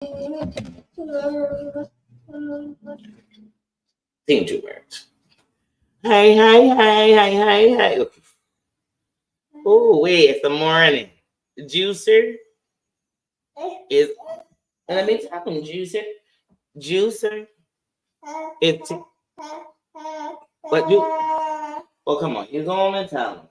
Team two words. Hey, hey, hey, hey, hey, hey. Oh, wait, it's the morning. Juicer is, let me tell him, Juicer. Juicer is, but you, oh, come on, you go on and tell him.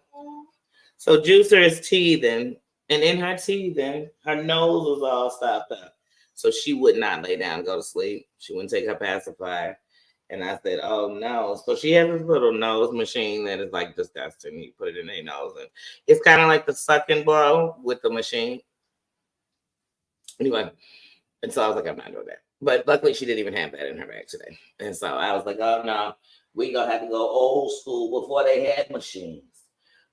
So Juicer is teething, and in her teething, her nose was all stopped up. So she would not lay down and go to sleep. She wouldn't take her pacifier. And I said, oh no. So she has this little nose machine that is like disgusting. You put it in their nose. And it's kind of like the sucking blow with the machine. Anyway, and so I was like, I'm not doing that. But luckily, she didn't even have that in her bag today. And so I was like, oh no, we going to have to go old school before they had machines.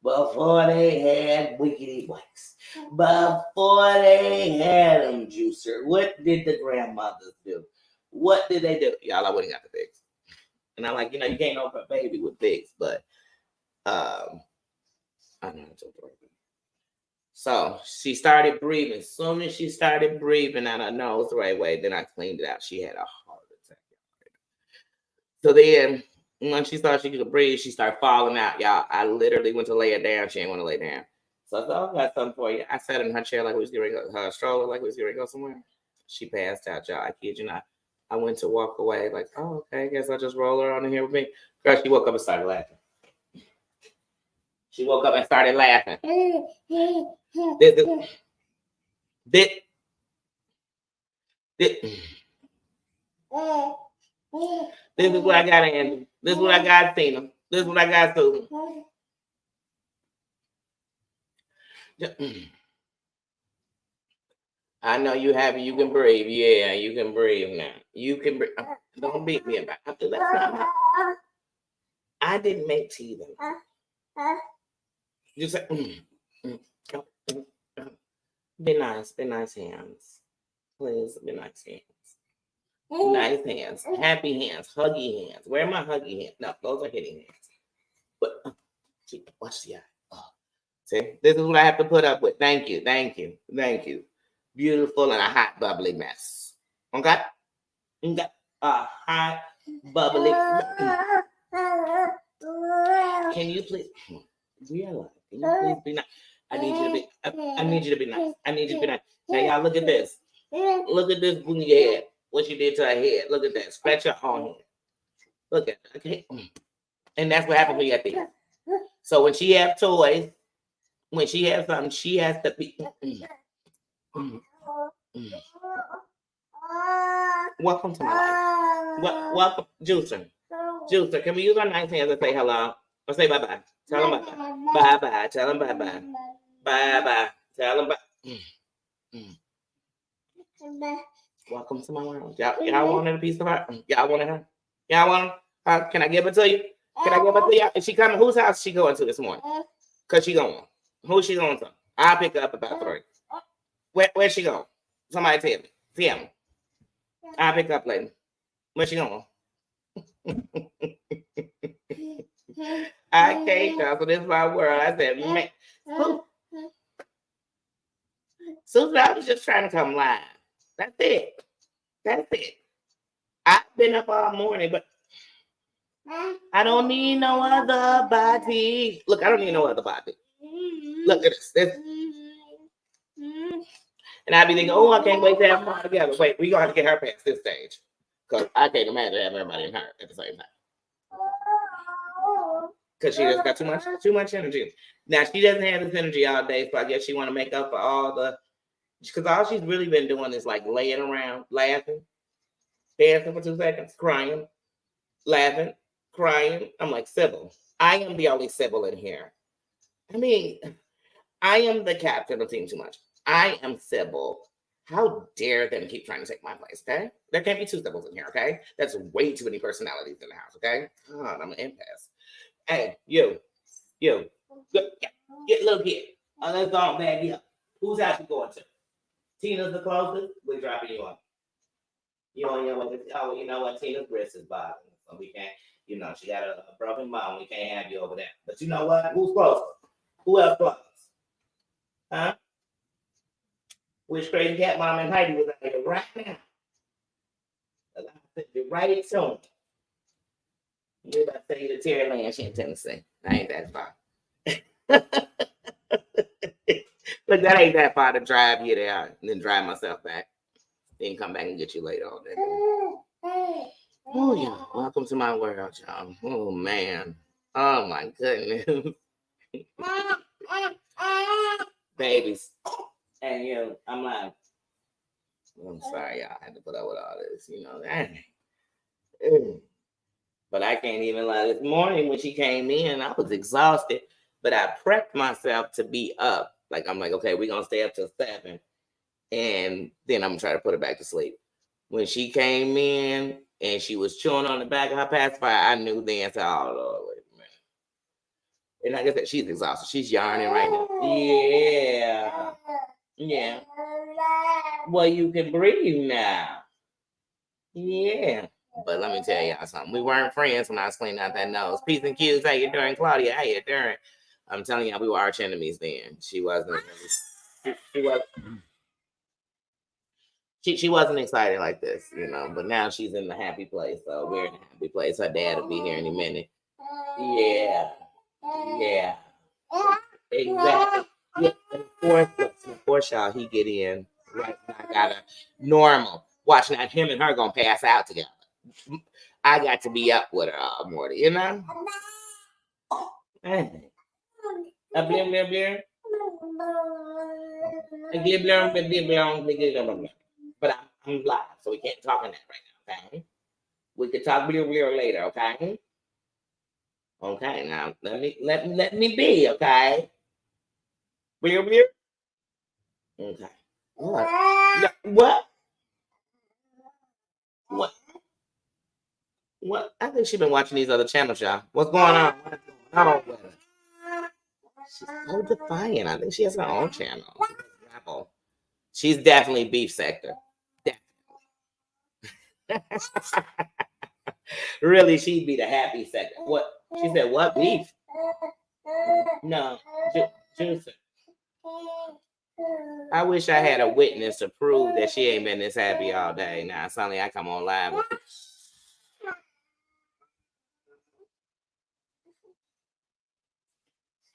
Before they had wickety wax. Before they had them juicer. What did the grandmothers do? What did they do? Y'all, I wouldn't got the fix. And I'm like, you can't open a baby with figs, but I don't know how to do it. So she started breathing. As soon as she started breathing out her nose the right way, then I cleaned it out. She had a heart attack. So then when she thought she could breathe, she started falling out. Y'all, I literally went to lay her down. She didn't want to lay down. So I thought, I got something for you. I sat in her chair like we was getting ready to go, her stroller like we was getting ready to go somewhere. She passed out, y'all. I kid you not. I went to walk away, like, oh, okay, I guess I'll just roll her on in here with me. Girl, she woke up and started laughing. She woke up and started laughing. This is what I got, Andy. This is what I got, Tina. This is what I got, Susan. I know you happy. You can breathe. Yeah, you can breathe now. You can breathe. Don't beat me about it. That's not my... I didn't make tea though. You say, be nice. Be nice hands. Please, be nice hands. Nice hands. Happy hands. Huggy hands. Where are my huggy hands? No, those are hitting hands. But watch the eye. Oh. See, this is what I have to put up with. Thank you. Thank you. Thank you. Beautiful and a hot, bubbly mess. Okay? Okay. A hot, bubbly. Can you please realize? Can you please be nice? I need you to be. I need you to be nice. I need you to be nice. Now, y'all, look at this. Look at this booty head. What you did to her head. Look at that. Scratch your own head. Look at that. Okay. And that's what happens when you have things. So when she have toys, when she has something, she has to be. Welcome to my life. Welcome, Juicer. Juicer, can we use our nice hands and say hello? Or say bye-bye. Tell them bye-bye. Bye-bye. Tell them bye-bye. Bye-bye. Tell them bye. Welcome to my world. Y'all wanted a piece of her? Y'all wanted her? Y'all want her? Can I give it to you? Can I give it to y'all? Is she coming? Whose house is she going to this morning? Because she going. Who's she going to? I'll pick her up about 3. Where's she going? Somebody tell me. Tell me. I'll pick her up later. Where's she going? I can't tell. So this is my world. I said, man. Susan, I was just trying to come live. That's it. That's it. I've been up all morning, but I don't need no other body. Look, I don't need no other body. Look at this. And I'd be thinking, oh, I can't wait to have them all together. Wait, we're going to have to get her past this stage. Because I can't imagine having everybody in her at the same time. Because she just got too much energy. Now, she doesn't have this energy all day, so I guess she want to make up for all the... Because all she's really been doing is like laying around, laughing, dancing for 2 seconds, crying, laughing, crying. I'm like, Sybil, I am the only Sybil in here. I mean, I am the captain of Team Too Much. I am Sybil. How dare them keep trying to take my place, okay? There can't be 2 Sybil's in here, okay? That's way too many personalities in the house, okay? God, I'm an impasse. Hey, you, get little kid. Let's go on, bag you up. Whose house you going to? Tina's the closest. We're dropping you off. You know what? Tina's wrist is bothering, so we can't. She got a broken bone. We can't have you over there. But you know what? Who's closer? Who else close? Huh? Wish Crazy Cat Mom and Heidi was out here right now. I said you right soon. You're about to say you to Terry Land, she in Tennessee. I ain't that far. Look, that ain't that far to drive you there and then drive myself back. Then come back and get you later on that day. Oh yeah. Welcome to my world, y'all. Oh man. Oh my goodness. Babies. And you know, I'm like, I'm sorry, y'all. I had to put up with all this, you know. But I can't even lie. This morning when she came in, I was exhausted, but I prepped myself to be up. Like, I'm like, okay, we're going to stay up till 7, and then I'm going to try to put her back to sleep. When she came in and she was chewing on the back of her pacifier, I knew then, so, oh, Lord, wait a minute. And like I said, she's exhausted. She's yarning right now. Yeah. Yeah. Well, you can breathe now. Yeah. But let me tell y'all something. We weren't friends when I was cleaning out that nose. Peace and Q's. How you doing, Claudia? How you doing? I'm telling y'all, we were arch enemies then. She wasn't. She wasn't excited like this, you know. But now she's in the happy place. So we're in a happy place. Her dad will be here any minute. Yeah. Yeah. Exactly. Yeah. Of course, y'all, he get in right when I got a normal. Watching that him and her gonna pass out together. I got to be up with her all morning, you know? Hey. A blim blim blim. A blim blim blim blim blim. But I'm live, so we can't talk on that right now, okay? We can talk blim blim later, okay? Okay, now let me be, okay? Blim blim. Okay. What? What? What? What? I think she's been watching these other channels, y'all. What's going on? What's going on with her? She's so defiant. I think she has her own channel. She's definitely beef sector. Definitely. Really, she'd be the happy sector. What? She said, what beef? No, juicer. I wish I had a witness to prove that she ain't been this happy all day. Now, suddenly I come on live.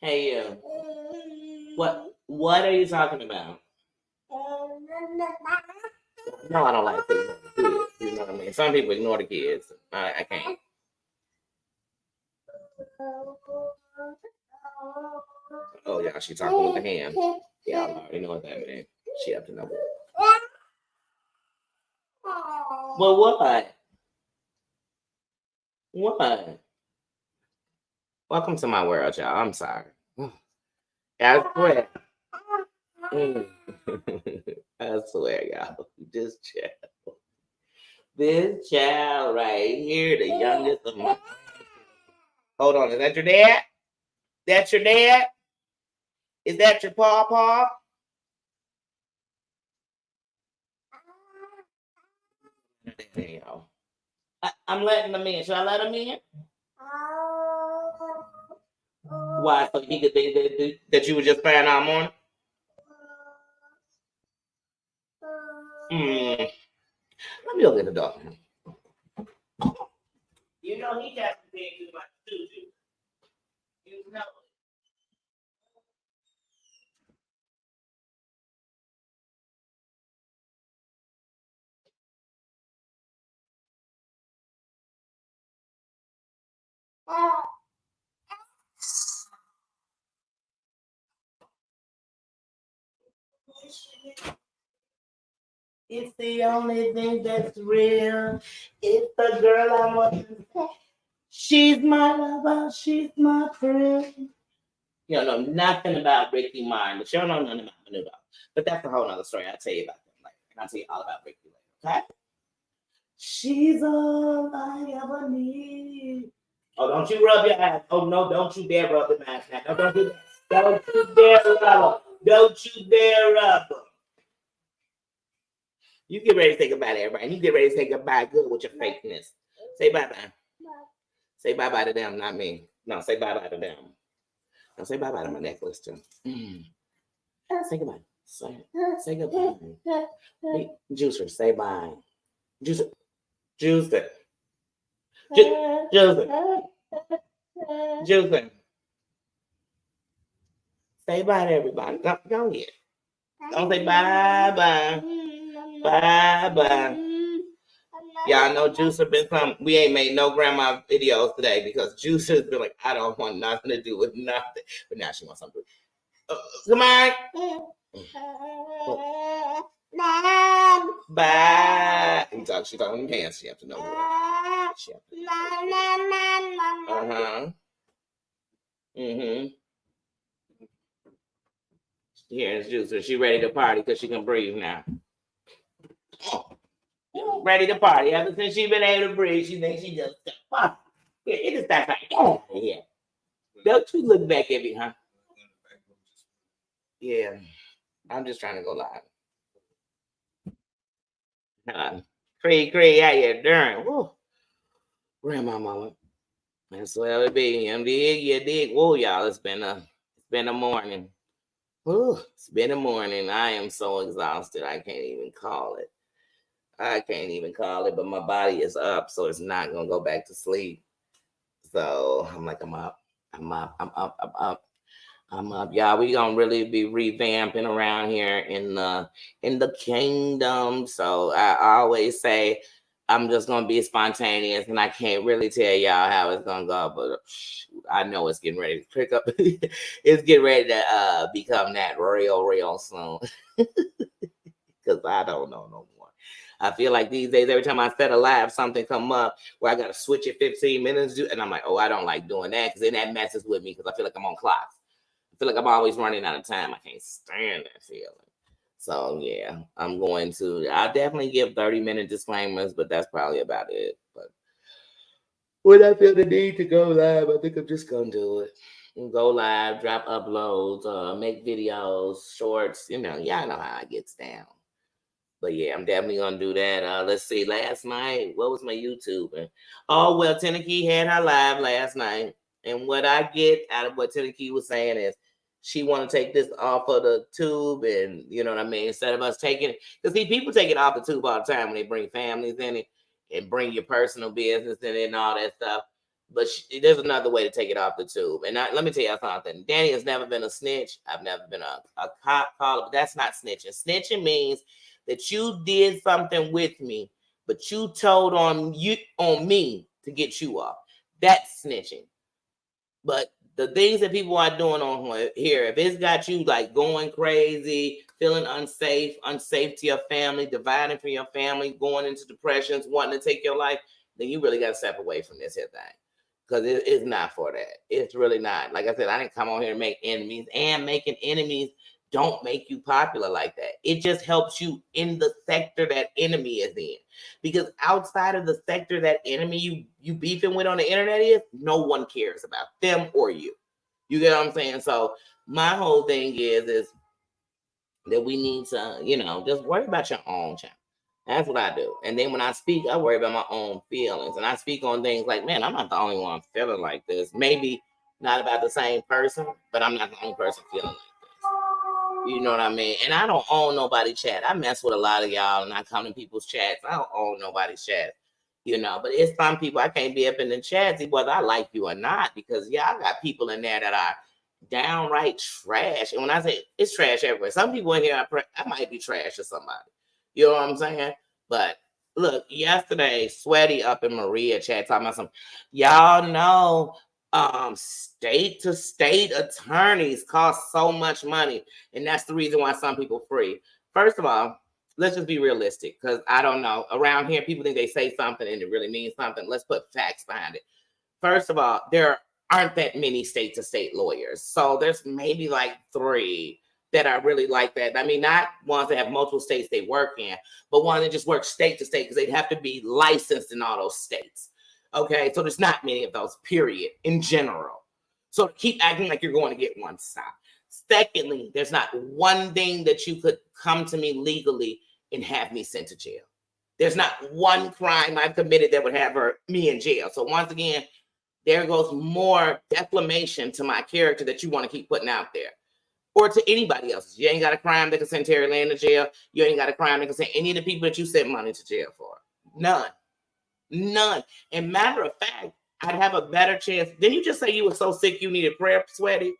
Hey, what are you talking about? No, I don't like to ignore the kids. You know what I mean? Some people ignore the kids. I can't. Oh, yeah, she talking with the hand. Yeah, I already know what that means. She up to no good. Well, what? What? Welcome to my world, y'all. I'm sorry. I swear. I swear, y'all. This child. This child right here, the youngest of my. Hold on, is that your dad? That's your dad? Is that your pawpaw? I'm letting them in. Should I let him in? Why? So he could be that you were just playing all morning? Let me go get the dog. You know he got to be too much too. You know. It's the only thing that's real. It's the girl I want to say. She's my lover. She's my friend. You don't know nothing about Ricky Martin, but you don't know nothing about Menudo. But that's a whole other story. I'll tell you about that later. And I'll tell you all about Ricky later, okay? She's all I ever need. Oh, don't you rub your eyes. Oh, no, don't you dare rub the mask now. No, don't do that. Don't you dare rub her. Don't you dare rub her. You get ready to say goodbye to everybody. You get ready to say goodbye good with your fakeness. Say bye-bye. Say bye-bye to them, not me. No, say bye-bye to them. No, say bye-bye to my necklace, too. Say goodbye. Say goodbye. Wait, Juicer, say bye. Juicer. Juicer. Juicer. Juicer. Say bye to everybody. Go ahead. Don't say bye-bye. Bye-bye. Y'all know Juicer been some. We ain't made no grandma videos today because Juicer's been like, I don't want nothing to do with nothing. But now she wants something. Come on. Bye. She's talking with hands. She have to know what. Here's Juicer. She ready to party because she can breathe now. Ready to party. Ever since she been able to breathe, she thinks she just it just starts like, yeah. Don't you look back at me, huh? Yeah. I'm just trying to go live. Cree, how you doing? Woo. Grandma mama. That's what it be. You dig. Whoa, y'all. It's been a morning. Whew, it's been a morning. I am so exhausted. I can't even call it. But my body is up, so it's not gonna go back to sleep. So I'm like, I'm up. Y'all, we gonna really be revamping around here in the kingdom. So I always say I'm just gonna be spontaneous, and I can't really tell y'all how it's gonna go, but I know it's getting ready to pick up. It's getting ready to become that real soon. Because I don't know no more. I feel like these days, every time I set a live, something come up where I got to switch it 15 minutes. And I'm like, oh, I don't like doing that because then that messes with me because I feel like I'm on clocks. I feel like I'm always running out of time. I can't stand that feeling. So, yeah, I'll definitely give 30-minute disclaimers, but that's probably about it. But when I feel the need to go live, I think I'm just going to do it. Go live, drop uploads, make videos, shorts. Y'all know how it gets down. But yeah, I'm definitely gonna do that. Let's see. Last night, what was my YouTube? Oh well, Tgif had her live last night, and what I get out of what Tgif was saying is she want to take this off of the tube, and you know what I mean. Instead of us taking it, because see, people take it off the tube all the time when they bring families in it and bring your personal business in it and all that stuff. But there's another way to take it off the tube. And let me tell you something. Danny has never been a snitch. I've never been a cop caller, but that's not snitching. Snitching means that you did something with me, but you told on me to get you off. That's snitching. But the things that people are doing on here, if it's got you like going crazy, feeling unsafe to your family, dividing from your family, going into depressions, wanting to take your life, then you really got to step away from this here thing. Because it's not for that. It's really not. Like I said, I didn't come on here to make enemies, and making enemies don't make you popular like that. It just helps you in the sector that enemy is in. Because outside of the sector that enemy you beefing with on the internet is, no one cares about them or you. You get what I'm saying? So my whole thing is that we need to, just worry about your own channel. That's what I do. And then when I speak, I worry about my own feelings. And I speak on things like, man, I'm not the only one feeling like this. Maybe not about the same person, but I'm not the only person feeling like this. You know what I mean? And I don't own nobody's chat. I mess with a lot of y'all and I come in people's chats. I don't own nobody's chat. But it's some people I can't be up in the chats whether I like you or not, because y'all got people in there that are downright trash. And when I say it's trash everywhere, some people in here, I might be trash to somebody. You know what I'm saying? But look, yesterday, Sweaty up in Maria chat talking about some, y'all know state to state attorneys cost so much money. And that's the reason why some people free. First of all, let's just be realistic, because I don't know. Around here, people think they say something and it really means something. Let's put facts behind it. First of all, there aren't that many state to state lawyers. So there's maybe like 3 that are really like that. I mean, not ones that have multiple states they work in, but one that just works state to state because they'd have to be licensed in all those states. Okay, so there's not many of those, period, in general. So keep acting like you're going to get one, stop. Secondly, there's not one thing that you could come to me legally and have me sent to jail. There's not one crime I've committed that would have me in jail. So once again, there goes more defamation to my character that you want to keep putting out there. or to anybody else. You ain't got a crime that can send Terry Lane to jail. You ain't got a crime that can send any of the people that you sent money to jail for. None. None. And matter of fact, I'd have a better chance. Didn't you just say you were so sick you needed prayer, Sweaty?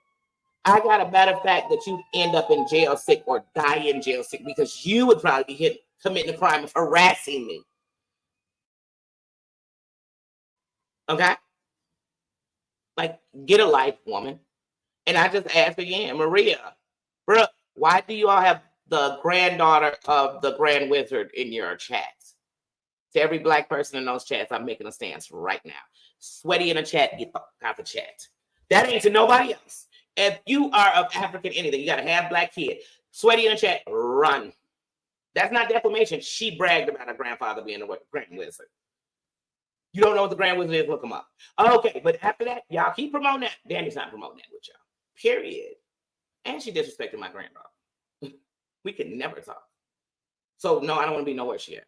I got a better fact that you end up in jail sick or die in jail sick because you would probably be committing the crime of harassing me. Okay? Like, get a life, woman. And I just ask again, Maria, Brooke, why do you all have the granddaughter of the Grand Wizard in your chats? To every black person in those chats, I'm making a stance right now. Sweaty in the chat, get out the chat. That ain't to nobody else. If you are of African anything, you got a half black kid. Sweaty in the chat, run. That's not defamation. She bragged about her grandfather being the Grand Wizard. You don't know what the Grand Wizard is? Look him up. Okay, but after that, y'all keep promoting that. Danny's not promoting that with y'all. Period. And she disrespected my granddaughter. We could never talk. So no, I don't want to be nowhere she at.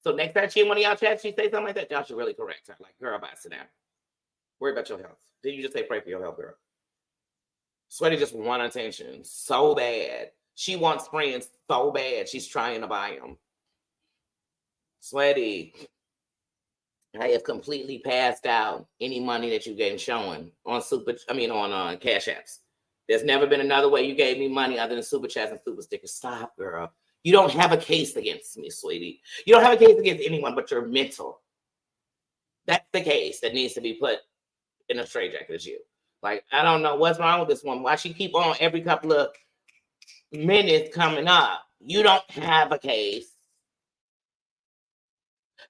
So next time she in one of y'all chats, she say something like that, y'all should really correct her. Like, girl, bye, sit down. Worry about your health. Did you just say pray for your health, girl? Sweaty just want attention so bad. She wants friends so bad. She's trying to buy them. Sweaty, I have completely passed out any money that you gave showing on Cash Apps. There's never been another way you gave me money other than super chats and super stickers. Stop, girl. You don't have a case against me, sweetie. You don't have a case against anyone but your mental. That's the case that needs to be put in a straitjacket as you. Like, I don't know what's wrong with this woman. Why she keep on every couple of minutes coming up? You don't have a case.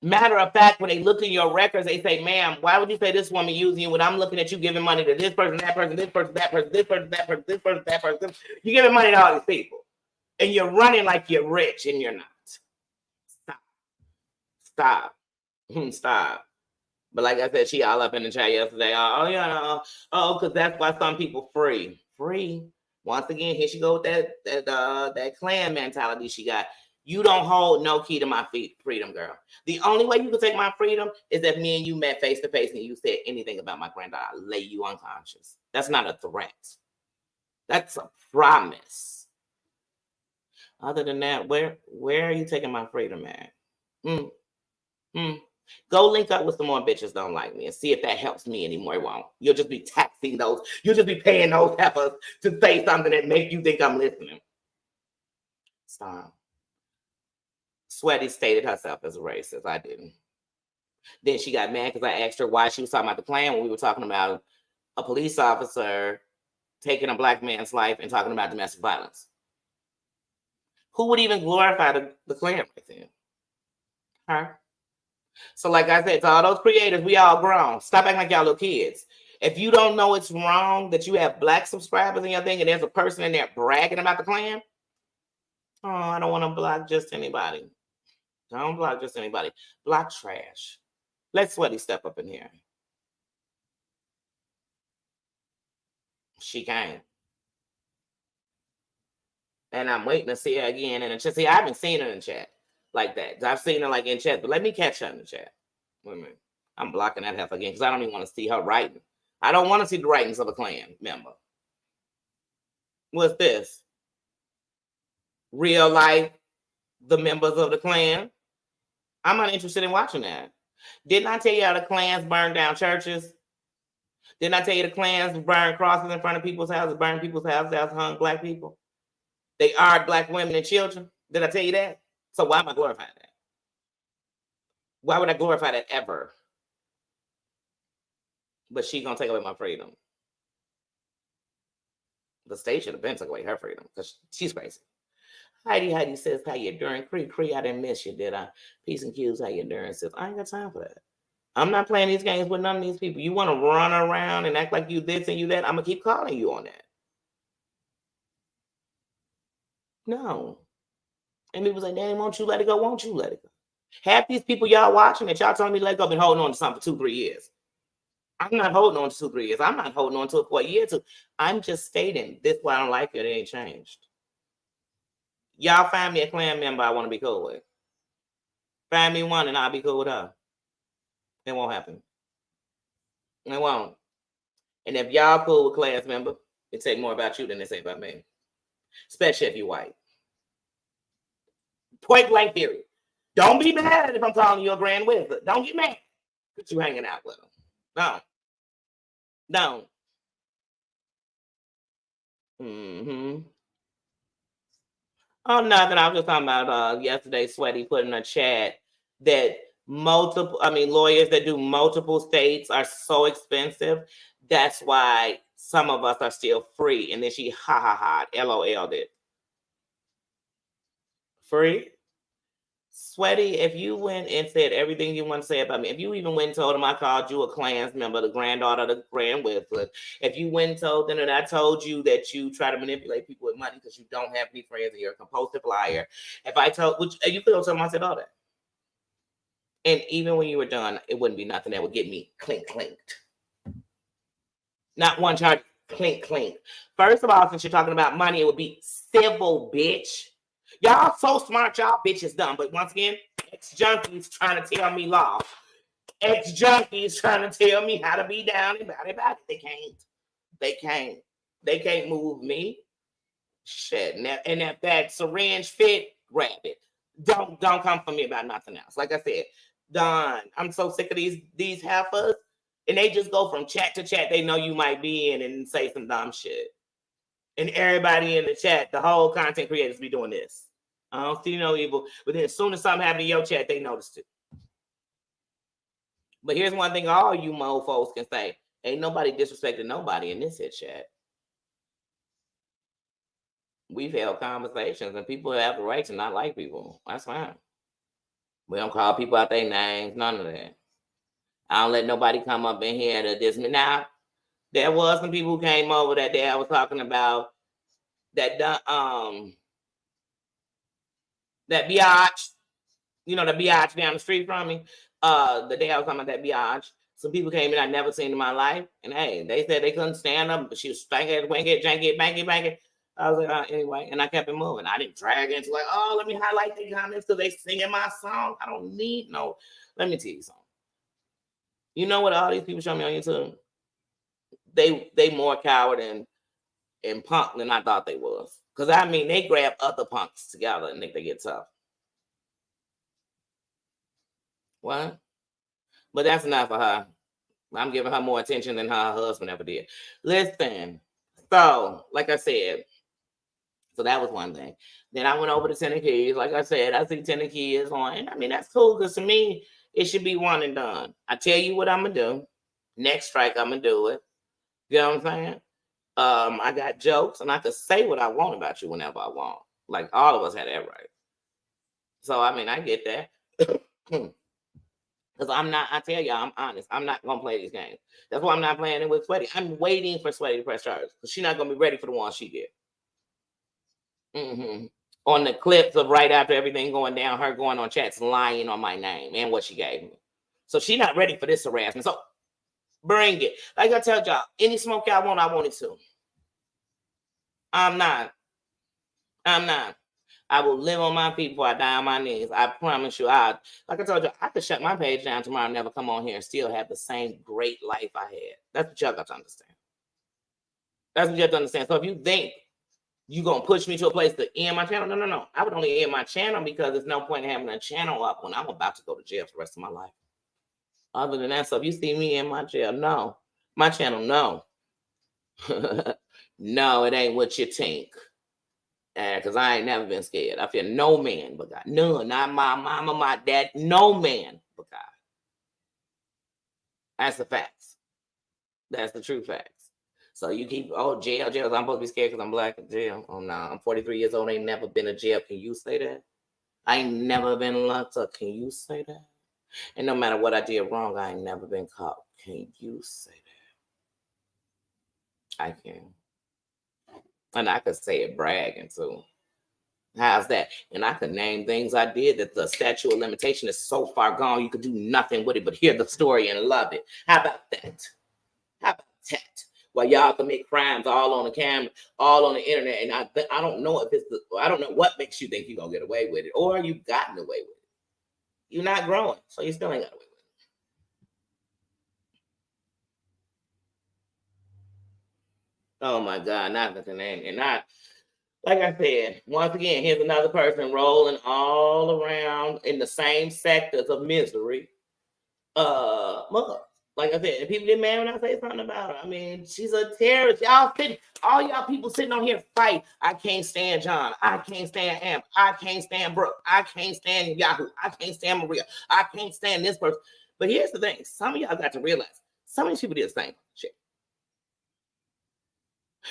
Matter of fact, when they look in your records, they say, ma'am, why would you say this woman using you when I'm looking at you giving money to this person, that person, this person, that person, this person, that person, this person, that person. You're giving money to all these people. And you're running like you're rich and you're not. Stop. Stop. But like I said, she all up in the chat yesterday. Because that's why some people free. Free. Once again, here she go with that clan mentality she got. You don't hold no key to my freedom, girl. The only way you can take my freedom is if me and you met face to face and you said anything about my granddaughter. I lay you unconscious. That's not a threat. That's a promise. Other than that, where are you taking my freedom at? Go link up with some more bitches don't like me and see if that helps me anymore. It won't. You'll just be taxing those. You'll just be paying those heifers to say something that make you think I'm listening. Stop. Sweaty stated herself as a racist. I didn't. Then she got mad because I asked her why she was talking about the Klan when we were talking about a police officer taking a black man's life and talking about domestic violence. Who would even glorify the Klan right then? Her. So like I said, to all those creators, we all grown. Stop acting like y'all little kids. If you don't know it's wrong that you have black subscribers in your thing and there's a person in there bragging about the Klan, I don't want to block just anybody. Don't block just anybody. Block trash. Let Sweaty step up in here. She can't. And I'm waiting to see her again in the chat. See, I haven't seen her in chat like that. I've seen her like in chat, but let me catch her in the chat. Wait a minute. I'm blocking that heifer again because I don't even want to see her writing. I don't want to see the writings of a Klan member. What's this? Real life, the members of the Klan. I'm not interested in watching that. Didn't I tell you how the Klans burn down churches? Didn't I tell you the Klans burn crosses in front of people's houses, burn people's houses, hung black people? They are black women and children. Did I tell you that? So why am I glorifying that? Why would I glorify that ever? But she's going to take away my freedom. The state should have been took away her freedom because she's crazy. Heidi says, how you doing? Cree, I didn't miss you, did I? Peace and Q's, how you doing? Says, I ain't got time for that. I'm not playing these games with none of these people. You want to run around and act like you this and you that? I'm going to keep calling you on that. No. And people say, Danny, won't you let it go? Won't you let it go? Half these people y'all watching that y'all telling me to let go been holding on to something for 2-3 years. I'm not holding on to 2-3 years. I'm not holding on to it for a year or two. I'm just stating this why I don't like it. It ain't changed. Y'all find me a Klan member I want to be cool with. Find me one and I'll be cool with her. It won't happen. It won't. And if y'all cool with class member, It say more about you than they say about me, especially if you're white. Point blank period. Don't be mad if I'm calling you a grand wizard. Don't get mad because you hanging out with them. No. Don't. Mm-hmm. Oh, nothing. I was just talking about yesterday, Sweaty put in a chat that lawyers that do multiple states are so expensive. That's why some of us are still free. And then she LOL'd it. Free? Sweaty, if you went and said everything you want to say about me, if you even went and told them I called you a Klans member, the granddaughter of the Grand Wizard, if you went and told them that I told you that you try to manipulate people with money because you don't have any friends and you're a compulsive liar, if I told, which you could have told them I said all that. And even when you were done, it wouldn't be nothing that would get me clinked. Not one charge, clink. First of all, since you're talking about money, it would be civil, bitch. Y'all so smart, y'all bitches dumb. But once again, ex-junkies trying to tell me law. Ex-junkies trying to tell me how to be down and about it. They can't move me. Shit. And that syringe fit, grab it. Don't come for me about nothing else. Like I said, done. I'm so sick of these heifers. And they just go from chat to chat they know you might be in and say some dumb shit. And everybody in the chat, the whole content creators be doing this. I don't see no evil. But then as soon as something happened in your chat, they noticed it. But here's one thing all you mofos can say. Ain't nobody disrespecting nobody in this hit chat. We've held conversations and people have the right to not like people. That's fine. We don't call people out their names. None of that. I don't let nobody come up in here to diss me. Now, there was some people who came over that day I was talking about that biatch, the biatch down the street from me. The day I was talking about that biatch, some people came in I never seen in my life, and hey, they said they couldn't stand up, but she was stanky, wanky, janky, banky. I was like, anyway, and I kept it moving. I didn't drag into like, oh, let me highlight the comments because they singing my song. I don't need no. Let me tell you something. You know what all these people show me on YouTube? They more coward and punk than I thought they was. Because they grab other punks together and think they get tough. What? But that's enough for her. I'm giving her more attention than her husband ever did. Listen. So, like I said, so that was one thing. Then I went over to Tgif. Like I said, I see Tgif on. And that's cool because to me, it should be one and done. I tell you what I'm going to do. Next strike, I'm going to do it. You know what I'm saying? I got jokes and I could say what I want about you whenever I want. Like all of us had that right. So, I get that. Because I tell y'all, I'm honest. I'm not going to play these games. That's why I'm not playing it with Sweaty. I'm waiting for Sweaty to press charges because she's not going to be ready for the one she did. On the clips of right after everything going down, her going on chats lying on my name and what she gave me. So she's not ready for this harassment. So bring it. Like I tell y'all, any smoke I want it too. I'm not. I will live on my feet before I die on my knees. I promise you. Like I told you, I could shut my page down tomorrow and never come on here and still have the same great life I had. That's what y'all got to understand. That's what you have to understand. So if you think you're going to push me to a place to end my channel, no. I would only end my channel because there's no point in having a channel up when I'm about to go to jail for the rest of my life. Other than that, so if you see me in my jail, no. My channel, no. No, it ain't what you think. Because I ain't never been scared. I fear no man but God. None. Not my mama, my dad. No man but God. That's the facts. That's the true facts. So you keep, jail. I'm supposed to be scared because I'm black in jail. Oh, no. I'm 43 years old. Ain't never been to jail. Can you say that? I ain't never been locked up. Can you say that? And no matter what I did wrong, I ain't never been caught. Can you say that? I can. And I could say it bragging too. How's that? And I could name things I did that the statute of limitation is so far gone you could do nothing with it but hear the story and love it. How about that? Well, y'all commit crimes all on the camera, all on the internet, and I don't know if I don't know what makes you think you're gonna get away with it, or you've gotten away with it. You're not growing, so you still ain't got away with it. Oh my God, not nothing, and not like I said. Once again, here's another person rolling all around in the same sectors of misery. Mother. Like I said, and people get mad when I say something about her. I mean, she's a terrorist. All y'all people sitting on here fight. I can't stand John. I can't stand Amp. I can't stand Brooke. I can't stand Yahoo. I can't stand Maria. I can't stand this person. But here's the thing. Some of y'all got to realize some of these people did the same shit.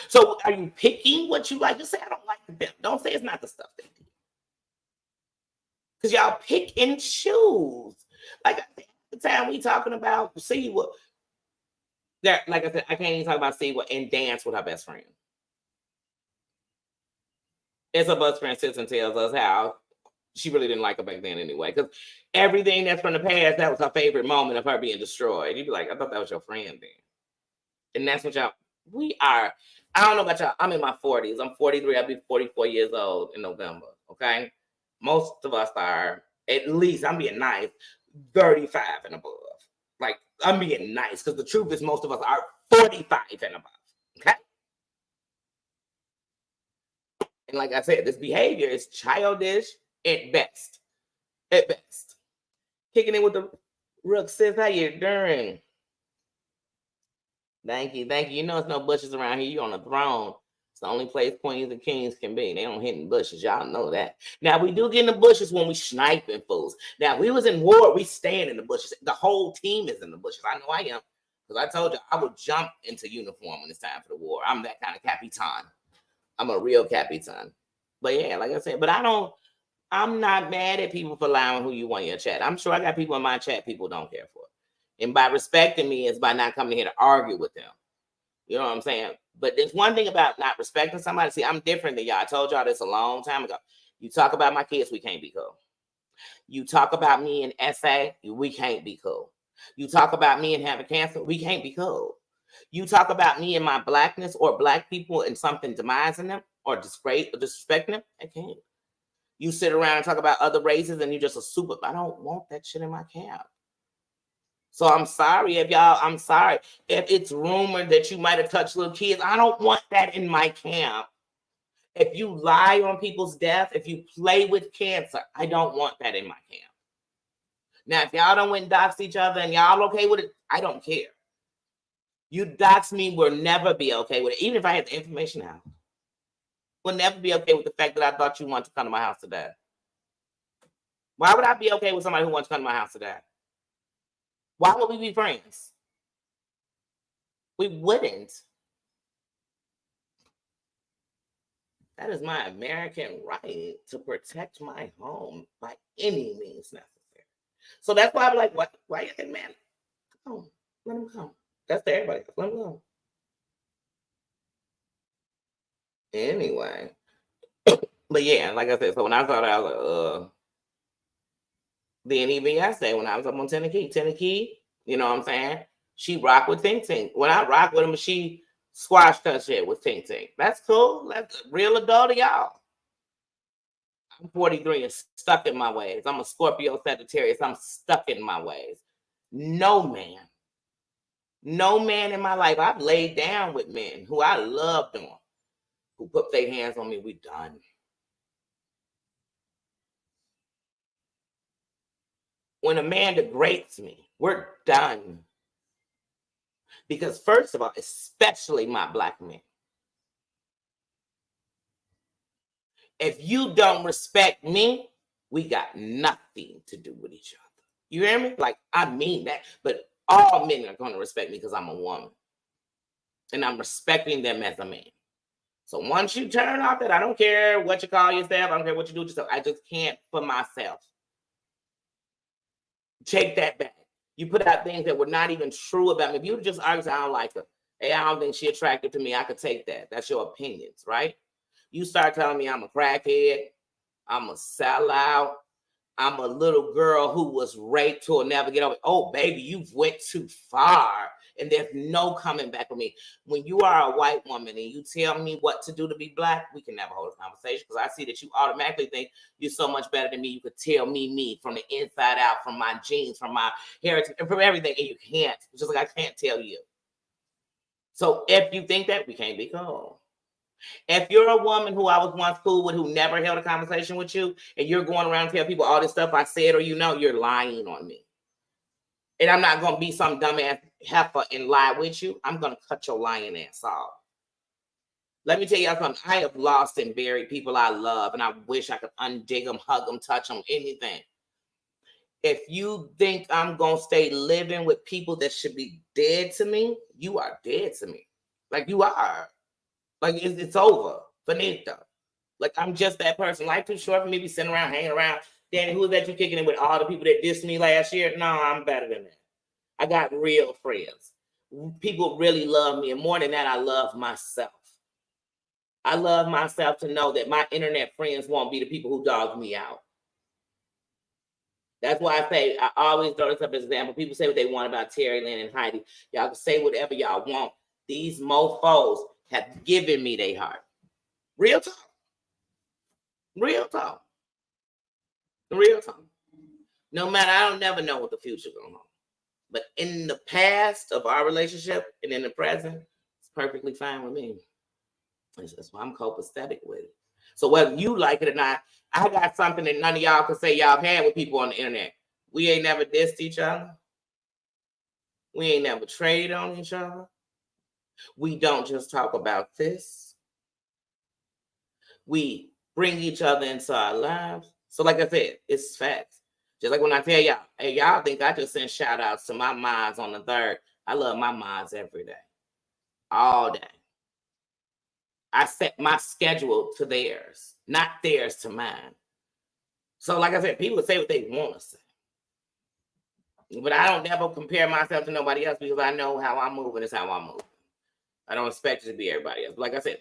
So are you picking what you like? Just say, I don't like them. Don't say it's not the stuff they do. Because y'all pick and choose. Like the time we talking about, see what, that, like I said, I can't even talk about see what and dance with her best friend. As her best friend sits and tells us how she really didn't like her back then anyway. Because everything that's from the past, that was her favorite moment of her being destroyed. You'd be like, I thought that was your friend then. And that's what y'all, we are. I don't know about y'all. I'm in my 40s. I'm 43. I'll be 44 years old in November. Okay. Most of us are, at least, I'm being nice, 35 and above. Like, I'm being nice because the truth is most of us are 45 and above. Okay. And like I said, this behavior is childish at best. At best. Kicking in with the Rook sis, how you doing? Thank you, thank you. You know it's no bushes around here. You're on a throne. It's the only place queens and kings can be. They don't hit in bushes. Y'all know that. Now, we do get in the bushes when we sniping fools. Now, if we was in war, we stand in the bushes. The whole team is in the bushes. I know I am. Because I told you, I would jump into uniform when it's time for the war. I'm that kind of capitan. I'm a real capitan. But yeah, like I said, but I'm not mad at people for allowing who you want in your chat. I'm sure I got people in my chat people don't care for. And by respecting me is by not coming here to argue with them. You know what I'm saying? But there's one thing about not respecting somebody. See, I'm different than y'all. I told y'all this a long time ago. You talk about my kids, we can't be cool. You talk about me in SA, we can't be cool. You talk about me and having cancer, we can't be cool. You talk about me and my blackness or black people and something demising them or disrespecting them, I can't. You sit around and talk about other races and you're just a super. I don't want that shit in my camp. So I'm sorry if y'all, I'm sorry if it's rumored that you might have touched little kids. I don't want that in my camp. If you lie on people's death, if you play with cancer, I don't want that in my camp. Now, if y'all don't went and dox each other and y'all okay with it, I don't care. You dox me will never be okay with it. Even if I had the information out, will never be okay with the fact that I thought you wanted to come to my house today. Why would I be okay with somebody who wants to come to my house today? Why would we be friends? We wouldn't. That is my American right to protect my home by any means necessary. So that's why I'm like, what? Why you think, man? Come on, let him come. That's to everybody. Let him go. Anyway. But yeah, like I said, so when I saw that, I was like, Then even yesterday when I was up on Tennessee, you know what I'm saying? She rocked with Tink Tink. When I rock with him, she squashed her shit with Tink Tink. That's cool. That's a real adult of y'all. I'm 43 and stuck in my ways. I'm a Scorpio Sagittarius. I'm stuck in my ways. No man in my life. I've laid down with men who I loved on, who put their hands on me. We done. When a man degrades me, we're done. Because first of all, especially my black men, if you don't respect me, we got nothing to do with each other. You hear me? Like, I mean that. But all men are going to respect me because I'm a woman. And I'm respecting them as a man. So once you turn off that, I don't care what you call yourself. I don't care what you do to yourself. I just can't for myself. Take that back. You put out things that were not even true about me. If you just argue, I don't like her. Hey, I don't think she's attractive to me. I could take that. That's your opinions, right? You start telling me I'm a crackhead, I'm a sellout, I'm a little girl who was raped who'll never get over. Oh, baby, you've went too far. And there's no coming back with me. When you are a white woman and you tell me what to do to be black, we can never hold a conversation because I see that you automatically think you're so much better than me. You could tell me from the inside out, from my genes, from my heritage, and from everything, and you can't. It's just like I can't tell you. So if you think that, we can't be cool. If you're a woman who I was once cool with, who never held a conversation with you, and you're going around telling people all this stuff I said or you're lying on me. And I'm not going to be some dumbass heifer and lie with you. I'm going to cut your lying ass off. Let me tell you something. I have lost and buried people I love, and I wish I could undig them, hug them, touch them, anything. If you think I'm going to stay living with people that should be dead to me, you are dead to me. Like, you are. Like, it's over. Finito. Like, I'm just that person. Life too short for me to be sitting around, hanging around. Danny, who is that you kicking in with all the people that dissed me last year? No, I'm better than that. I got real friends. People really love me. And more than that, I love myself. I love myself to know that my internet friends won't be the people who dog me out. That's why I say, I always throw this up as an example. People say what they want about Terry Lynn and Heidi. Y'all can say whatever y'all want. These mofos have given me their heart. Real talk. Real talk. Real talk. No matter, I don't never know what the future going on. But in the past of our relationship and in the present, it's perfectly fine with me. That's why I'm copacetic with it. So whether you like it or not, I got something that none of y'all can say y'all had with people on the internet. We ain't never dissed each other. We ain't never traded on each other. We don't just talk about this. We bring each other into our lives. So like I said, it's facts. Just like when I tell y'all, hey, y'all think I just send shout outs to my moms on the 3rd. I love my moms every day. All day. I set my schedule to theirs, not theirs to mine. So like I said, people say what they want to say. But I don't never compare myself to nobody else because I know how I'm moving is how I'm moving. I don't expect it to be everybody else. But like I said,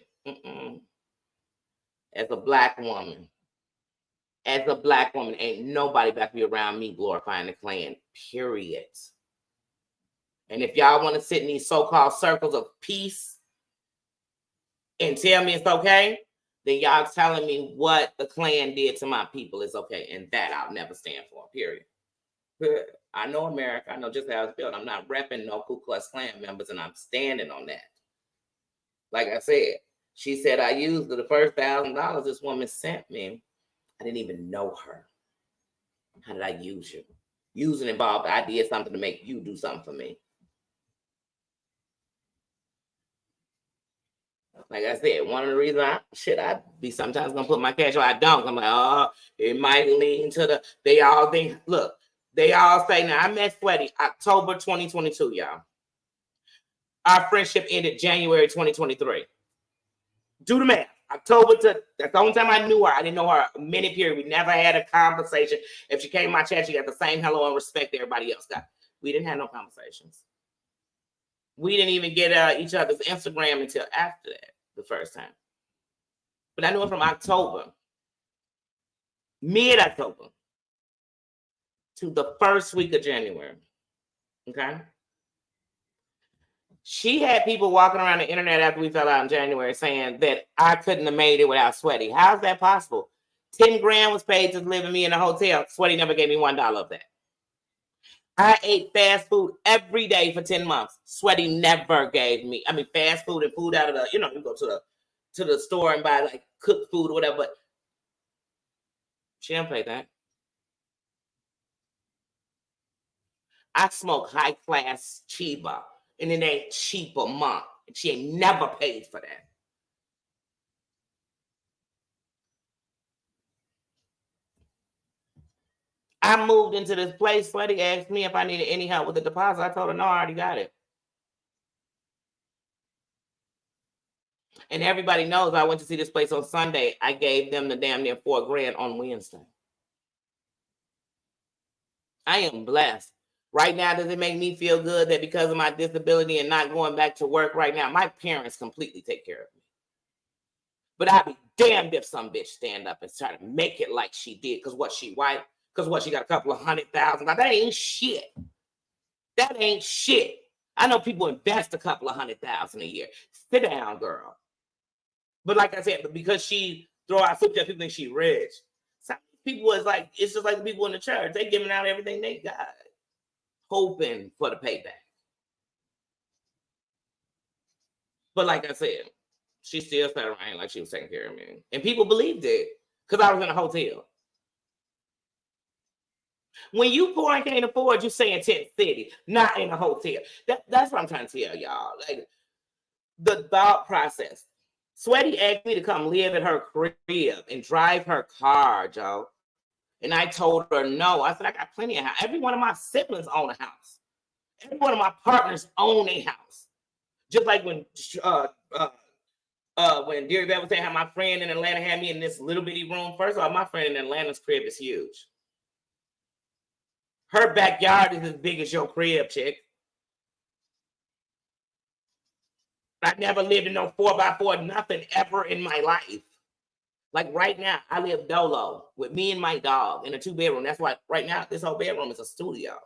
as a black woman, ain't nobody about to be around me glorifying the Klan, period. And if y'all want to sit in these so-called circles of peace and tell me it's okay, then y'all telling me what the Klan did to my people is okay. And that I'll never stand for, period. I know America. I know just how it's built. I'm not repping no Ku Klux Klan members, and I'm standing on that. Like I said, she said I used the first $1,000 this woman sent me. I didn't even know her. How did I use you? Using involved, I did something to make you do something for me. Like I said, one of the reasons I be sometimes gonna put my cash where I don't. I'm like, oh, it might lean to the, they all think, look, they all say, now I met Sweaty October 2022, y'all. Our friendship ended January 2023. Do the math. October to, that's the only time I knew her. I didn't know her a minute period. We never had a conversation. If she came to my chat, she got the same hello and respect everybody else got. We didn't have no conversations. We didn't even get each other's Instagram until after that, the first time. But I knew her from October, mid-October, to the first week of January. Okay? She had people walking around the internet after we fell out in January saying that I couldn't have made it without Sweaty. How's that possible? 10 grand was paid to live with me in a hotel. Sweaty never gave me $1 of that. I ate fast food every day for 10 months. Sweaty never gave me, fast food and food out of the, you go to the store and buy like cooked food or whatever, but she didn't pay that. I smoke high class Chiba, and it ain't cheap a month. She ain't never paid for that. I moved into this place. Sweaty asked me if I needed any help with the deposit. I told her, no, I already got it. And everybody knows I went to see this place on Sunday. I gave them the damn near $4 grand on Wednesday. I am blessed. Right now, does it make me feel good that because of my disability and not going back to work right now, my parents completely take care of me? But I'd be damned if some bitch stand up and try to make it like she did. Because what, she white? Because what, she got a couple of $100,000? That ain't shit. That ain't shit. I know people invest a couple of $100,000 a year. Sit down, girl. But like I said, because she throw out super chat, people think she rich. Some people is like, it's just like the people in the church. They giving out everything they got, hoping for the payback. But like I said, she still sat around like she was taking care of me. And people believed it because I was in a hotel. When you poor and can't afford, you stay in Tent City, not in a hotel. That's what I'm trying to tell y'all. Like the thought process. Sweaty asked me to come live in her crib and drive her car, Joe. And I told her no. I said, I got plenty of house. Every one of my siblings own a house. Every one of my partners own a house. Just like when Dear Beth was saying how my friend in Atlanta had me in this little bitty room. First of all, my friend in Atlanta's crib is huge. Her backyard is as big as your crib, chick. I never lived in no 4x4, nothing ever in my life. Like right now, I live dolo with me and my dog in a 2-bedroom. That's why right now this whole bedroom is a studio.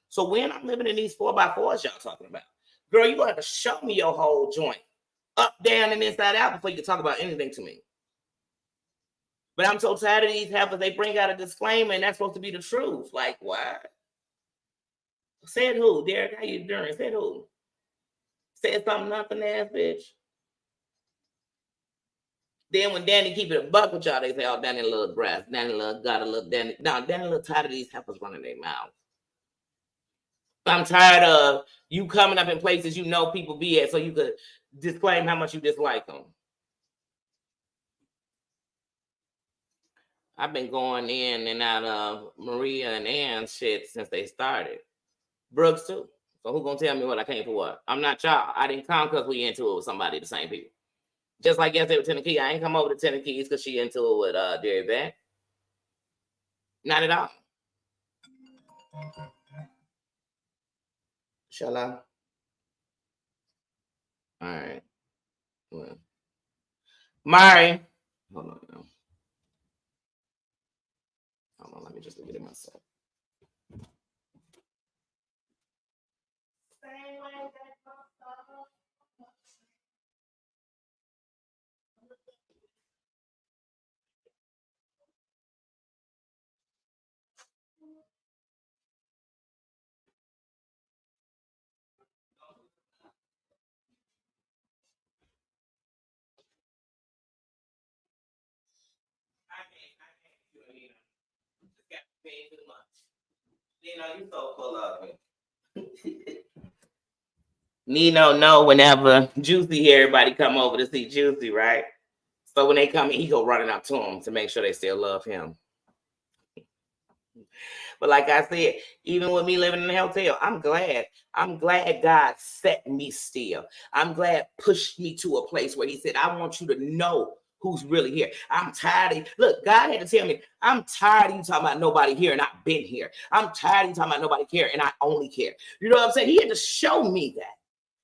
So when I'm living in these 4x4s y'all talking about, girl, you gonna have to show me your whole joint, up, down, and inside out before you can talk about anything to me. But I'm so tired of these heifers. They bring out a disclaimer, and that's supposed to be the truth. Like what? Said who? Derek, how you doing? Said who? Said something nothing ass bitch. Then when Danny keep it a buck with y'all, they say, oh, Danny little grass. Danny little got a little Danny. Now, Danny little tired of these heifers running their mouth. I'm tired of you coming up in places you know people be at so you could disclaim how much you dislike them. I've been going in and out of Maria and Ann's shit since they started. Brooks too. So who gonna tell me what I came for what? I'm not y'all. I didn't come because we into it with somebody, the same people. Just like yesterday with Tennessee, I ain't come over to Tennessee because she into it with Derry Beck. Not at all. Shall I? All right. Well, Mari. Hold on now. Hold on, let me just look at it myself. You so full of it. Nino know whenever Juicy everybody come over to see Juicy, right? So when they come in, he go running up to them to make sure they still love him. But like I said, even with me living in a hotel, I'm glad. I'm glad God set me still. I'm glad pushed me to a place where he said, I want you to know who's really here. I'm tired of, look, God had to tell me, I'm tired of you talking about nobody here and I've been here. I'm tired of you talking about nobody care and I only care. You know what I'm saying? He had to show me that.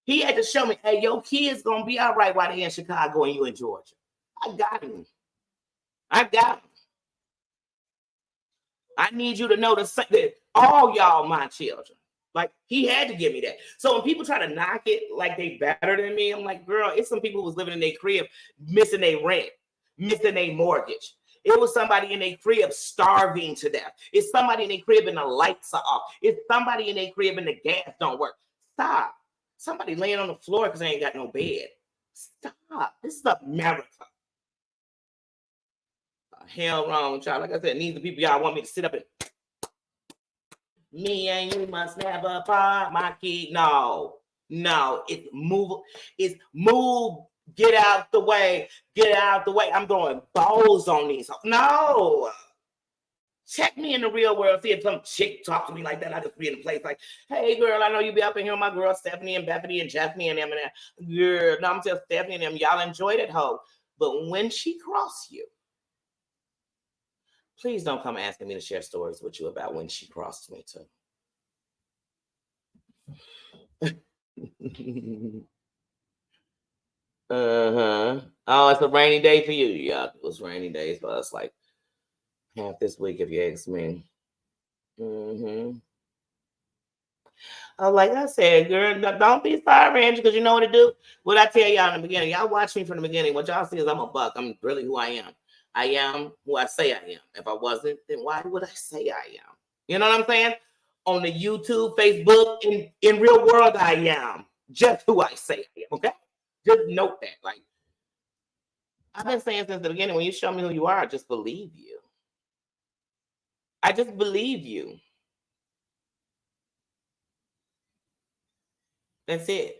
He had to show me, hey, your kids gonna be all right while they're in Chicago and you in Georgia. I got him. I got him. I need you to know that all y'all my children. Like he had to give me that. So when people try to knock it like they better than me, I'm like, girl, it's some people who was living in their crib, missing their rent, missing their mortgage. It was somebody in their crib starving to death. It's somebody in their crib and the lights are off. It's somebody in their crib and the gas don't work. Stop. Somebody laying on the floor because they ain't got no bed. Stop. This is America. Hell wrong with y'all. Like I said, these are the people y'all want me to sit up and me and you must never part, my kid. No, it's move. It's move. Get out the way. Get out the way. I'm throwing balls on these. No. Check me in the real world. See if some chick talk to me like that. I just be in a place like, hey, girl, I know you be up in here with my girl Stephanie and Bethany and Jeffney and them and that. Girl, no, I'm telling Stephanie and them, y'all enjoyed it, hoe. But when she cross you, please don't come asking me to share stories with you about when she crossed me too. Oh, it's a rainy day for you. Yeah, it was rainy days for us like half this week if you ask me. Like I said, girl, don't be sorry, Angie, because you know what to do. What I tell y'all in the beginning, y'all watch me from the beginning. What y'all see is I'm a buck. I'm really who I am. I am who I say I am. If I wasn't, then why would I say I am? You know what I'm saying? On the YouTube, Facebook, in real world, I am just who I say I am. Okay. Just note that. Like, I've been saying since the beginning, when you show me who you are, I just believe you. I just believe you. That's it.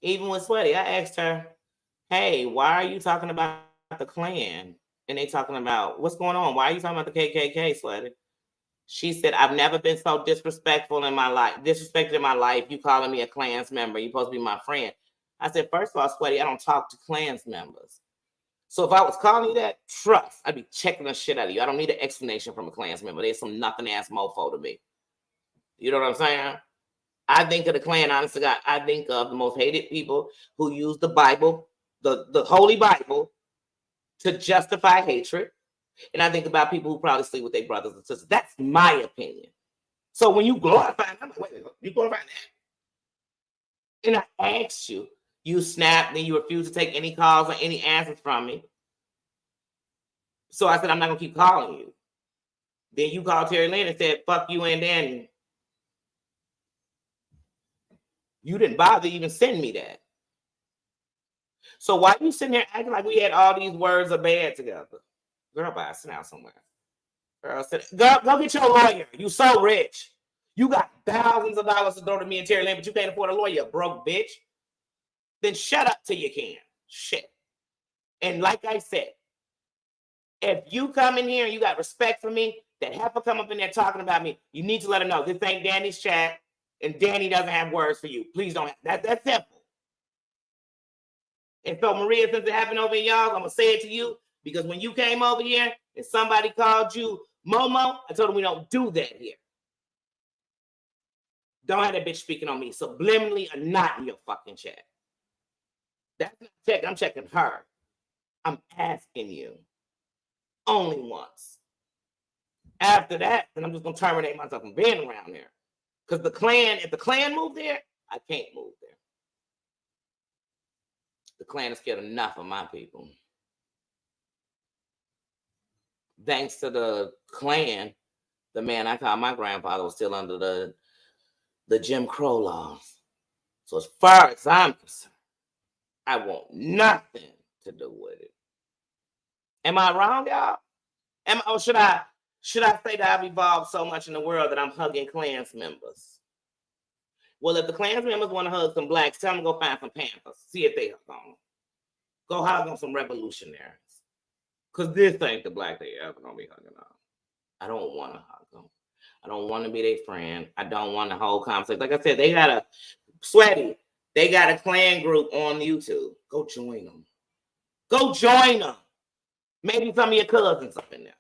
Even with Sweaty, I asked her, hey, why are you talking about the Klan? And they talking about, what's going on? Why are you talking about the KKK, Sweaty? She said, I've never been so disrespectful in my life. Disrespected in my life. You calling me a Klans member. You're supposed to be my friend. I said, first of all, Sweaty, I don't talk to Klans members. So if I was calling you that, trust, I'd be checking the shit out of you. I don't need an explanation from a Klans member. They're some nothing ass mofo to me. You know what I'm saying? I think of the Klan, honestly, God, I think of the most hated people who use the Bible, the Holy Bible, to justify hatred. And I think about people who probably sleep with their brothers and sisters. That's my opinion. So when you glorify, I'm like, wait, you glorify that? And I asked you, you snapped, then you refused to take any calls or any answers from me. So I said, I'm not going to keep calling you. Then you called Terry Lynn and said, fuck you and Danny. You didn't bother even send me that. So why you sitting here acting like we had all these words of bad together? Girl, bye, sit down somewhere. Girl, go get your lawyer. You so rich. You got thousands of dollars to throw to me and Terry Lynn, but you can't afford a lawyer, broke bitch. Then shut up till you can. Shit. And like I said, if you come in here and you got respect for me, that heifer come up in there talking about me, you need to let her know this ain't Danny's chat, and Danny doesn't have words for you. Please don't. That's simple. And so, Maria, since it happened over in y'all, I'm gonna say it to you because when you came over here and somebody called you Momo, I told them we don't do that here. Don't have that bitch speaking on me subliminally or not in your fucking chat. That's not checking. I'm checking her. I'm asking you. Only once. After that, then I'm just gonna terminate myself from being around there. Because the Klan, if the Klan moved there, I can't move there. The Klan is scared enough of my people. Thanks to the Klan, the man I call my grandfather was still under the Jim Crow laws. So as far as I'm concerned, I want nothing to do with it. Am I wrong, y'all? Or should I say that I've evolved so much in the world that I'm hugging Klans members? Well, if the Klans members want to hug some blacks, tell them to go find some Panthers. See if they hug on them. Go hug on some revolutionaries. Because this ain't the black they ever going to be hugging on. I don't want to hug them. I don't want to be their friend. I don't want the whole conversation. Like I said, they got a Klan group on YouTube. Go join them. Go join them. Maybe some of your cousins up in there.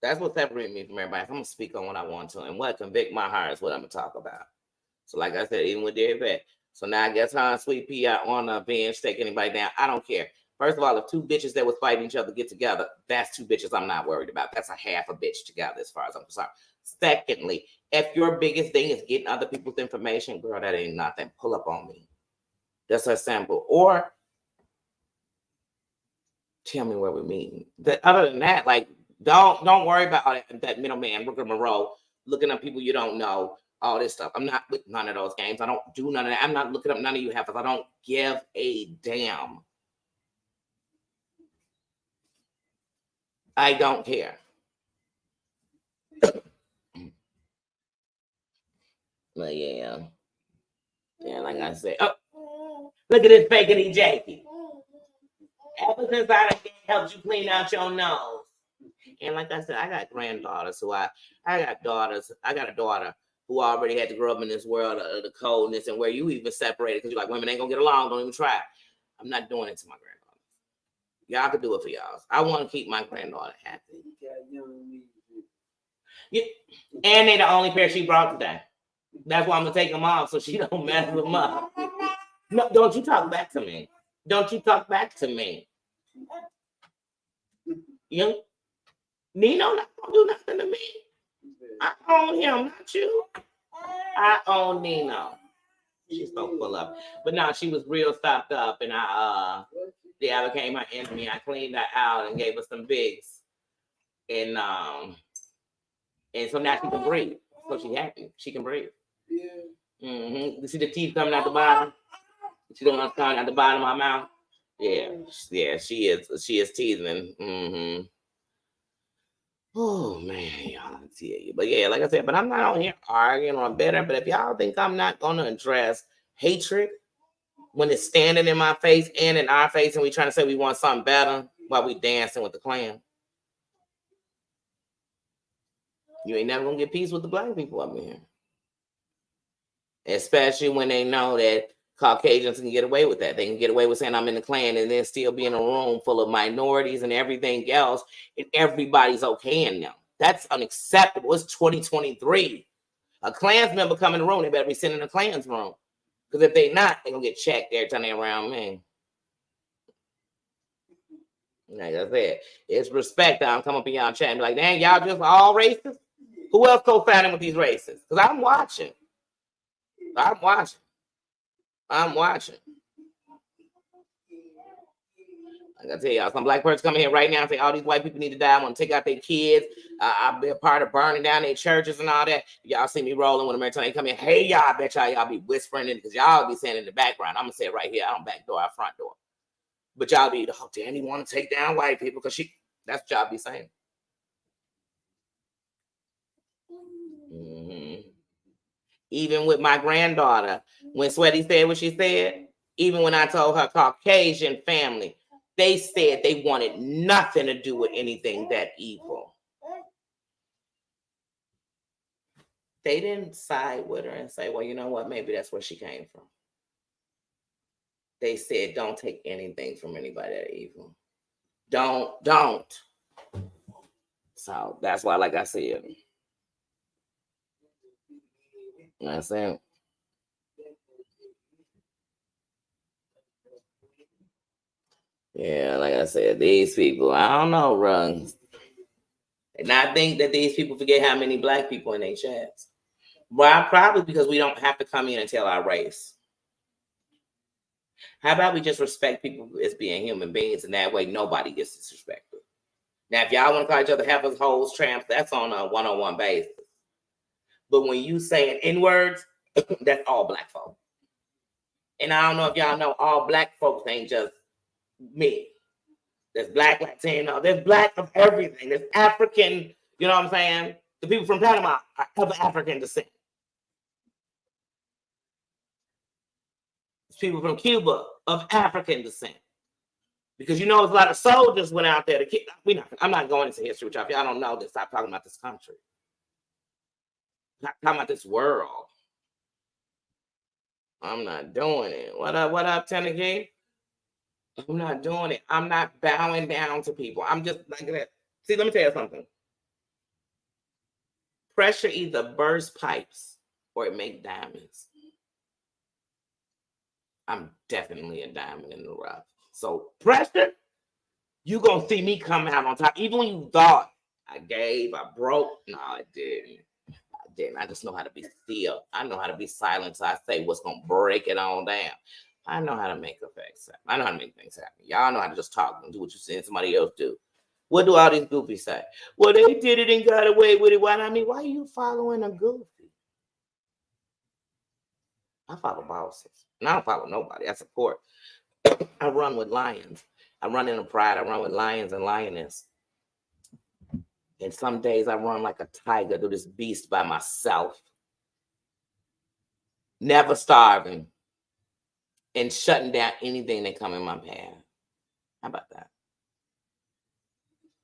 That's what separates me from everybody. I'm going to speak on what I want to. And what convict my heart is what I'm going to talk about. So like I said, even with Dead Vet. So now I guess her and Sweet Pea are on a bench, take anybody down. I don't care. First of all, if two bitches that was fighting each other get together, that's two bitches I'm not worried about. That's a half a bitch together as far as I'm concerned. Secondly, if your biggest thing is getting other people's information, girl, that ain't nothing. Pull up on me. That's her sample. Or tell me where we're meeting. Other than that, like, don't worry about that middleman, Rooker Moreau, looking up people you don't know, all this stuff. I'm not with none of those games. I don't do none of that. I'm not looking up none of you heifers. I don't give a damn. I don't care. But yeah. Yeah, like I said. Oh, look at this fakety Jakey. Ever since I helped you clean out your nose. And like I said, I got granddaughters who I got a daughter who already had to grow up in this world of the coldness and where you even separated because you're like, women ain't gonna get along, don't even try. I'm not doing it to my granddaughter. Y'all can do it for y'all. I want to keep my granddaughter happy. Yeah. And they the only pair she brought today. That's why I'm gonna take them off so she don't mess them up. No, don't you talk back to me. Don't you talk back to me. You Nino not gonna do nothing to me. I own him, not you. I own Nino. She's so full up. But no, she was real stopped up and I became my enemy. I cleaned her out and gave her some bigs. And so now she can breathe. So she happy. She can breathe. Yeah. You see the teeth coming out the bottom? She don't want to come out the bottom of my mouth. Yeah. Yeah, she is. She is teething. Oh man, y'all, I tell you. But yeah, like I said, but I'm not on here arguing or better. But if y'all think I'm not gonna address hatred when it's standing in my face and in our face, and we trying to say we want something better while we dancing with the Klan, you ain't never gonna get peace with the black people up in here. Especially when they know that Caucasians can get away with that. They can get away with saying I'm in the Klan and then still be in a room full of minorities and everything else, and everybody's okaying them. That's unacceptable. It's 2023. A Klans member come in the room, they better be sitting in the Klans room. Because if they not, they're going to get checked every time they're around me. Like I said, it's respect. I'm coming up in y'all chat and be like, dang, y'all just all racist? Who else co-signing with these racists? Because I'm watching. I'm watching. Like I tell y'all, some black person coming here right now and say all these white people need to die. I want to take out their kids. I've been a part of burning down their churches and all that. Y'all see me rolling when American they come in. Hey, y'all, I bet y'all be whispering it because y'all be saying in the background. I'm going to say it right here. I don't back door, I front door. But y'all be, oh, Danny want to take down white people because that's what y'all be saying. Even with my granddaughter, when Sweaty said what she said, even when I told her Caucasian family, they said they wanted nothing to do with anything that evil. They didn't side with her and say, well, you know what? Maybe that's where she came from. They said, don't take anything from anybody that evil. Don't. So that's why, like I said, that's it. Yeah, like I said, these people, I don't know, runs. And I think that these people forget how many black people in their chats. Well, probably because we don't have to come in and tell our race. How about we just respect people as being human beings, and that way nobody gets disrespected. Now, if y'all want to call each other heifers, hoes, tramps, that's on a one-on-one basis. But when you saying N-words, that's all black folk. And I don't know if y'all know, all black folks ain't just me. There's black Latino. There's black of everything. There's African, you know what I'm saying? The people from Panama are of African descent. There's people from Cuba of African descent. Because you know, there's a lot of soldiers went out there to kill. I'm not going into history with y'all. If y'all don't know this, stop talking about this country. I'm not talking about this world. I'm not doing it. What up, Tgif? I'm not doing it. I'm not bowing down to people. I'm just like that. See, let me tell you something. Pressure either bursts pipes or it makes diamonds. I'm definitely a diamond in the rough. So pressure, you gonna see me come out on top. Even when you thought I gave, I broke. No, I didn't. I just know how to be still. I know how to be silent. So I say what's gonna break it on down. I know how to make effects happen. I know how to make things happen. Y'all know how to just talk and do what you see somebody else do. What do all these goofies say? Well, they did it and got away with it. Why? I mean, why are you following a goofy? I follow bosses. And I don't follow nobody. I support. I run with lions. I run in a pride. I run with lions and lioness. And some days I run like a tiger through this beast by myself. Never starving. And shutting down anything that come in my path. How about that?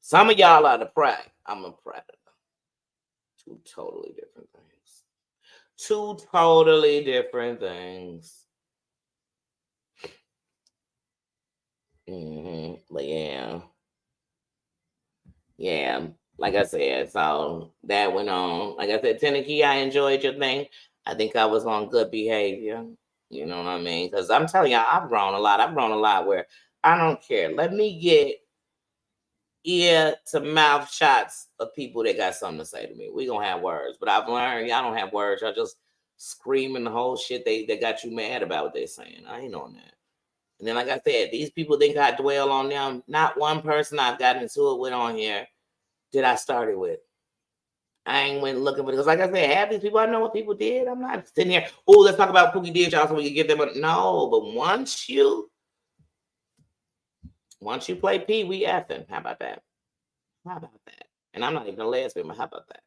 Some of y'all are the prey. I'm a predator. Two totally different things. Two totally different things. But yeah. Yeah. Like I said, so that went on. Like I said, Tennessee, I enjoyed your thing. I think I was on good behavior. You know what I mean? Because I'm telling y'all, I've grown a lot. I've grown a lot where I don't care. Let me get ear to mouth shots of people that got something to say to me. We gonna have words. But I've learned y'all don't have words. Y'all just screaming the whole shit they got you mad about what they're saying. I ain't on that. And then, like I said, these people think I dwell on them. Not one person I've gotten into it with on here did I start it with. I ain't went looking for it. Because like I said, half these people, I know what people did. I'm not sitting here, oh, let's talk about Pookie did y'all so we can give them a no. But once you play P, we effing. How about that? How about that? And I'm not even a lesbian, but how about that?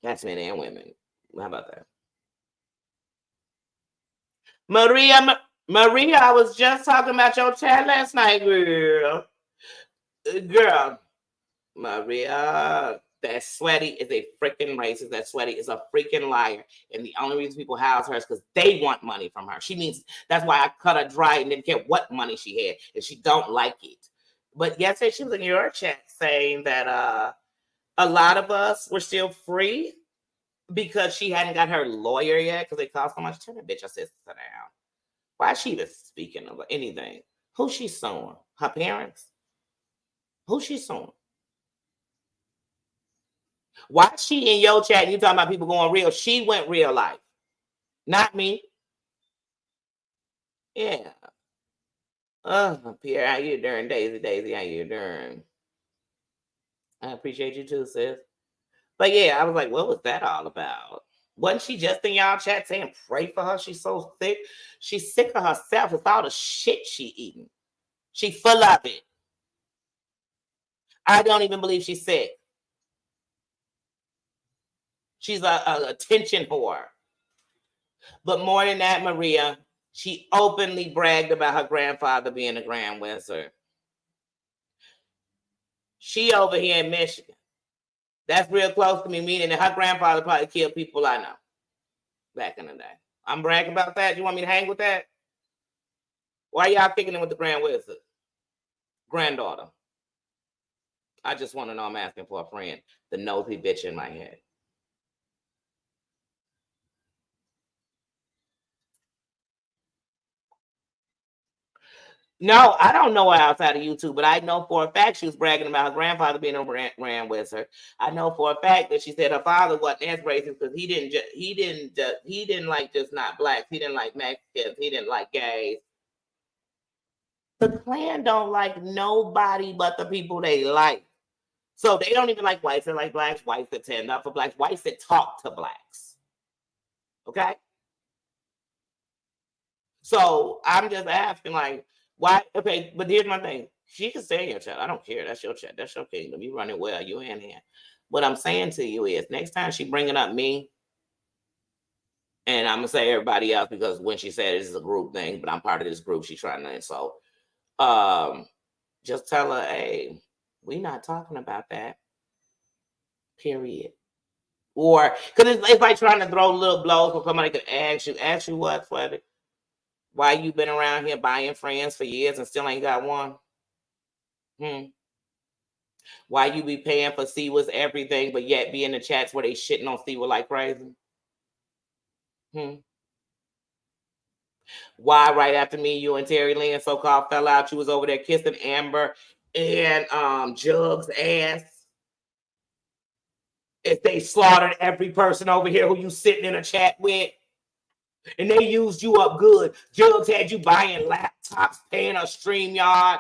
That's men and women. How about that? Maria, I was just talking about your chat last night, girl. Girl, Maria, that Sweaty is a freaking racist. That Sweaty is a freaking liar. And the only reason people house her is because they want money from her. She means that's why I cut her dry and didn't care what money she had, and she don't like it. But yesterday she was in your chat saying that a lot of us were still free because she hadn't got her lawyer yet because they cost so much. Tell that bitch I said sit down. Why is she even speaking of anything? Who she suing? Her parents? Who she suing? Why is she in your chat and you talking about people going real? She went real life. Not me. Yeah. Pierre, how you doing? Daisy, how you doing? I appreciate you too, sis. But yeah, I was like, what was that all about? Wasn't she just in y'all chat saying pray for her? She's so sick. She's sick of herself with all the shit she eating. She full of it. I don't even believe she's sick. She's a attention whore. But more than that, Maria, she openly bragged about her grandfather being a Grand Wizard. She over here in Michigan. That's real close to me, meaning that her grandfather probably killed people I know back in the day. I'm bragging about that. You want me to hang with that? Why y'all kicking in with the Grand Wizard? Granddaughter. I just want to know. I'm asking for a friend. The nosy bitch in my head. No, I don't know her outside of YouTube, but I know for a fact she was bragging about her grandfather being a Grand Wizard. I know for a fact that she said her father wasn't as racist because he didn't like just not blacks. He didn't like Mexicans. He didn't like gays. The Klan don't like nobody but the people they like. So they don't even like whites that like blacks, whites that stand up for blacks, whites that talk to blacks. Okay? So I'm just asking, like, why? Okay, but here's my thing. She can stay in your chat. I don't care. That's your chat. That's your kingdom. You run it well. You in here. What I'm saying to you is next time she bringing up me, and I'm gonna say everybody else because when she said this is a group thing, but I'm part of this group, she's trying to insult. Just tell her, hey, we not talking about that. Period. Or because it's like trying to throw little blows for somebody could ask you what, Sweaty? Why you been around here buying friends for years and still ain't got one? Why you be paying for Seawa's everything, but yet be in the chats where they shitting on Seawa like crazy? Why right after me, you and Terry Lynn so-called fell out, you was over there kissing Amber and Jug's ass? If they slaughtered every person over here who you sitting in a chat with, and they used you up good. Jugs had you buying laptops, paying a StreamYard.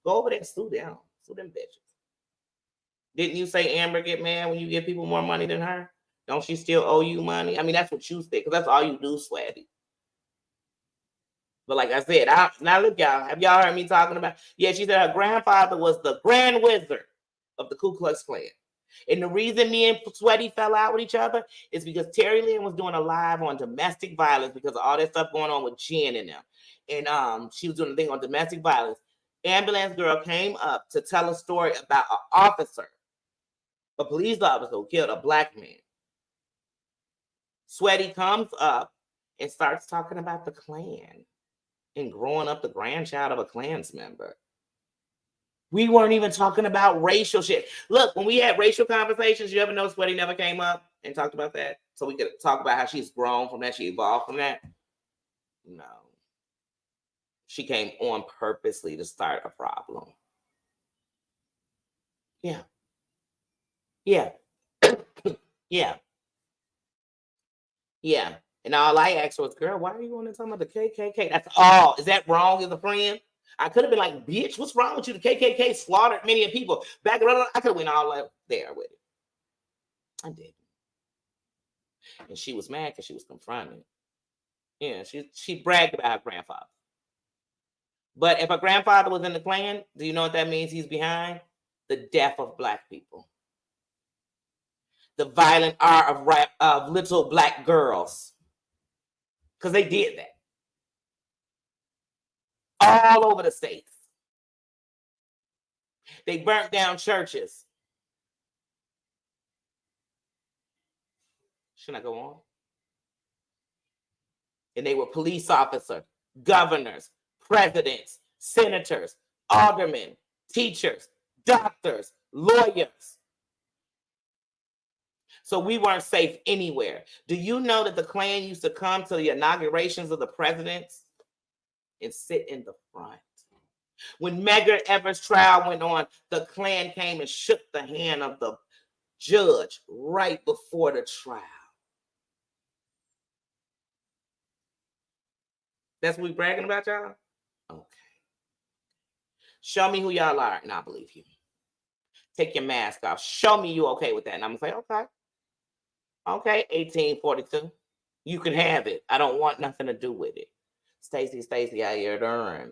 Go over there and sue them. Sue them bitches. Didn't you say Amber get mad when you give people more money than her? Don't she still owe you money? I mean, that's what you said, because that's all you do, Sweaty. But like I said, now look, y'all. Have y'all heard me talking about? Yeah, she said her grandfather was the Grand Wizard of the Ku Klux Klan. And the reason me and Sweaty fell out with each other is because Terry Lynn was doing a live on domestic violence because of all that stuff going on with Jen and them. And she was doing a thing on domestic violence. Ambulance girl came up to tell a story about an officer, a police officer who killed a black man. Sweaty comes up and starts talking about the Klan and growing up the grandchild of a Klans member. We weren't even talking about racial shit. Look, when we had racial conversations, you ever know Sweaty never came up and talked about that? So we could talk about how she's grown from that, she evolved from that? No. She came on purposely to start a problem. Yeah. Yeah. Yeah. Yeah. And all I asked was, girl, why are you want to talk about the KKK? That's all. Is that wrong as a friend? I could have been like, bitch, what's wrong with you? The KKK slaughtered many people. Back, I could have went all up there with it. I didn't. And she was mad because she was confronted. Yeah, she bragged about her grandfather. But if her grandfather was in the Klan, do you know what that means he's behind? The death of Black people. The violent art of little Black girls. Because they did that. All over the states. They burnt down churches. Shouldn't I go on? And they were police officers, governors, presidents, senators, aldermen, teachers, doctors, lawyers. So we weren't safe anywhere. Do you know that the Klan used to come to the inaugurations of the presidents and sit in the front? When Medgar Evers' trial went on, the Klan came and shook the hand of the judge right before the trial. That's what we bragging about, y'all? Okay. Show me who y'all are, and I'll believe you. Take your mask off. Show me you okay with that. And I'm going to say, okay. Okay, 1842. You can have it. I don't want nothing to do with it. Stacy, how you doing?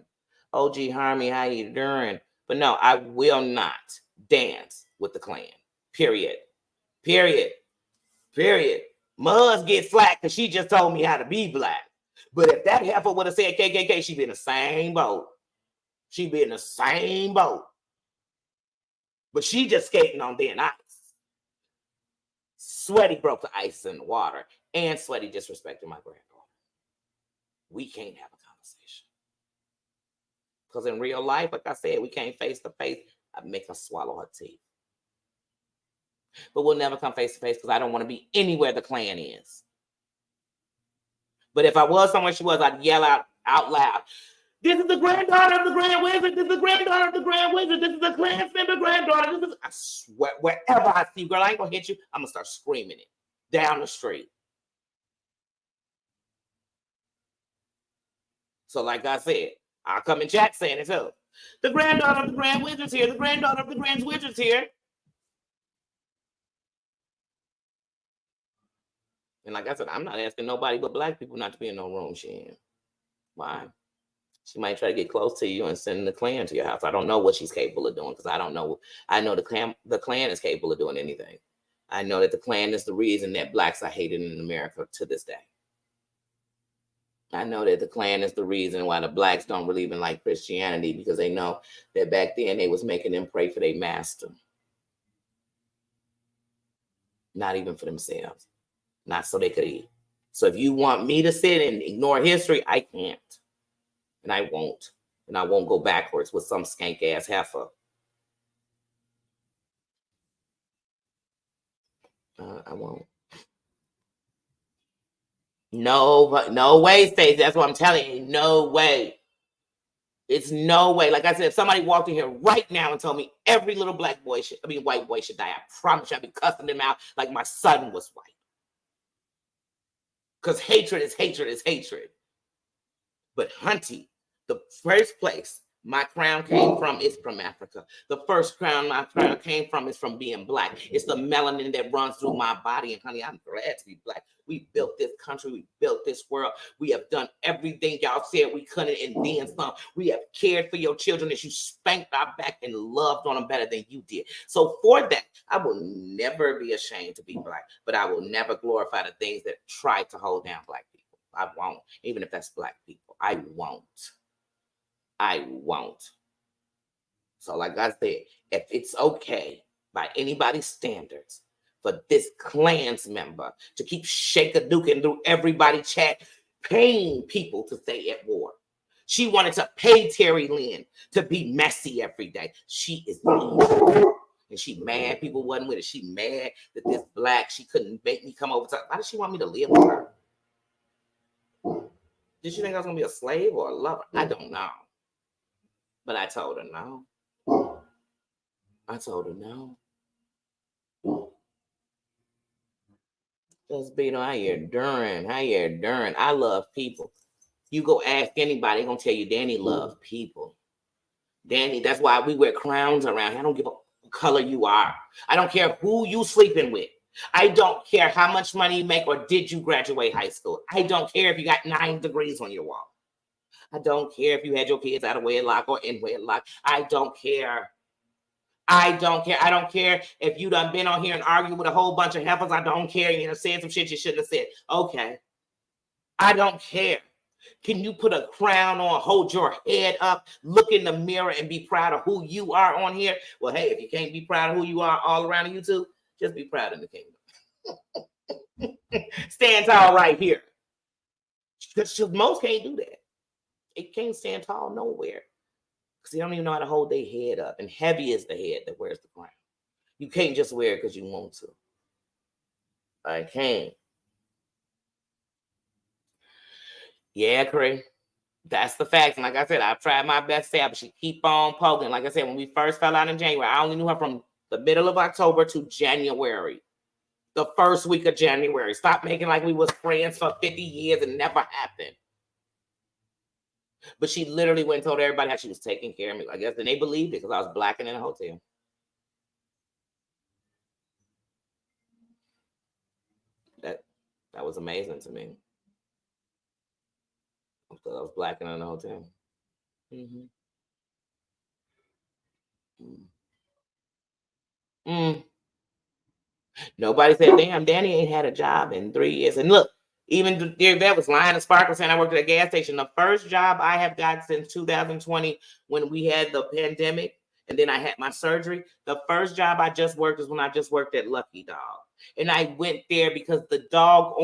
OG Harmony, how you doing? But no, I will not dance with the Klan. Period. Muz gets slack because she just told me how to be Black. But if that heifer would have said KKK, she'd be in the same boat. But she just skating on thin ice. Sweaty broke the ice in the water, and Sweaty disrespected my granddaughter. We can't have a conversation. Because in real life, like I said, we can't face to face. I make her swallow her teeth. But we'll never come face to face because I don't want to be anywhere the Klan is. But if I was somewhere she was, I'd yell out loud, this is the granddaughter of the Grand Wizard. This is the granddaughter of the Grand Wizard. This is the Klan member granddaughter. I swear, wherever I see you, girl, I ain't going to hit you. I'm going to start screaming it down the street. So like I said, I'll come in chat saying it too. The granddaughter of the Grand Wizard's here. The granddaughter of the Grand Wizard's here. And like I said, I'm not asking nobody but Black people not to be in no room she in. Why? She might try to get close to you and send the Klan to your house. I don't know what she's capable of doing because I don't know. I know the Klan is capable of doing anything. I know that the Klan is the reason that Blacks are hated in America to this day. I know that the Klan is the reason why the Blacks don't really even like Christianity because they know that back then they was making them pray for their master. Not even for themselves. Not so they could eat. So if you want me to sit and ignore history, I can't. And I won't. And I won't go backwards with some skank ass heifer. I won't. No way, Stacey. That's what I'm telling you. No way. It's no way. Like I said, if somebody walked in here right now and told me every little white boy should die, I promise you I'd be cussing them out like my son was white. Because hatred is hatred. But Hunty, the first place my crown came from is from Africa. The first crown my crown came from is from being Black. It's the melanin that runs through my body. And honey, I'm glad to be Black. We built this country. We built this world. We have done everything y'all said we couldn't and then some. We have cared for your children as you spanked our back and loved on them better than you did. So for that, I will never be ashamed to be Black, but I will never glorify the things that try to hold down Black people. I won't, even if that's Black people. I won't. So like I said, if it's okay by anybody's standards for this Klans member to keep shake-a-duking through everybody's chat, paying people to stay at war. She wanted to pay Terry Lynn to be messy every day. She is evil. And she mad people wasn't with it. She mad that this Black, she couldn't make me come over to her. Why does she want me to live with her? Did she think I was going to be a slave or a lover? I don't know. But I told her no. Just be how you doing? How you doing? I love people. You go ask anybody, they're going to tell you Danny love people. Danny, that's why we wear crowns around here. I don't give a color you are. I don't care who you sleeping with. I don't care how much money you make or did you graduate high school. I don't care if you got 9 degrees on your wall. I don't care if you had your kids out of wedlock or in wedlock. I don't care. I don't care. I don't care if you done been on here and argued with a whole bunch of heifers. I don't care. You know, said some shit you shouldn't have said. Okay. I don't care. Can you put a crown on, hold your head up, look in the mirror and be proud of who you are on here? Well, hey, if you can't be proud of who you are all around YouTube, just be proud in the kingdom. Stand tall right here. Because most can't do that. It can't stand tall nowhere. Because they don't even know how to hold their head up. And heavy is the head that wears the crown. You can't just wear it because you want to. I can't. Yeah, Cray. That's the facts. And like I said, I've tried my best to say, but she keep on poking. Like I said, when we first fell out in January, I only knew her from the middle of October to January. The first week of January. Stop making like we was friends for 50 years and never happened. But she literally went and told everybody how she was taking care of me. I guess then they believed it because I was blacking in a hotel. That was amazing to me. Because I was blacking in a hotel. Mm-hmm. Nobody said, damn, Danny ain't had a job in 3 years. And look, even Dear Vet was lying to Sparkle saying I worked at a gas station. The first job I have got since 2020 when we had the pandemic and then I had my surgery, the first job I just worked is when I just worked at Lucky Dog. And I went there because the dog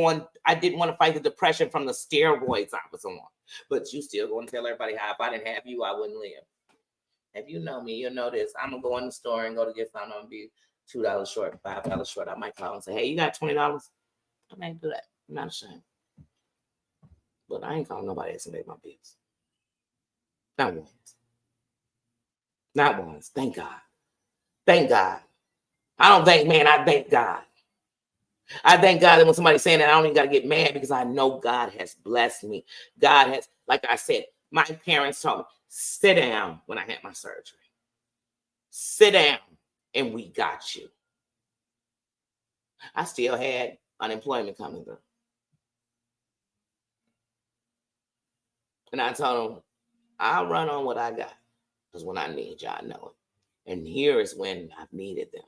I didn't want to fight the depression from the steroids I was on. But you still going to tell everybody how if I didn't have you, I wouldn't live. If you know me, you'll know this. I'm going to go in the store and go to get something. I'm going to be $2 short, $5 short. I might call and say, hey, you got $20? I might do that. I'm not ashamed. But I ain't calling nobody else to make my bills. Not once. Not once. Thank God. Thank God. I don't thank man. I thank God. I thank God that when somebody's saying that, I don't even got to get mad because I know God has blessed me. God has, like I said, my parents told me, sit down when I had my surgery. Sit down and we got you. I still had unemployment coming through. And I told them, I'll run on what I got. Because when I need you, I know it. And here is when I've needed them.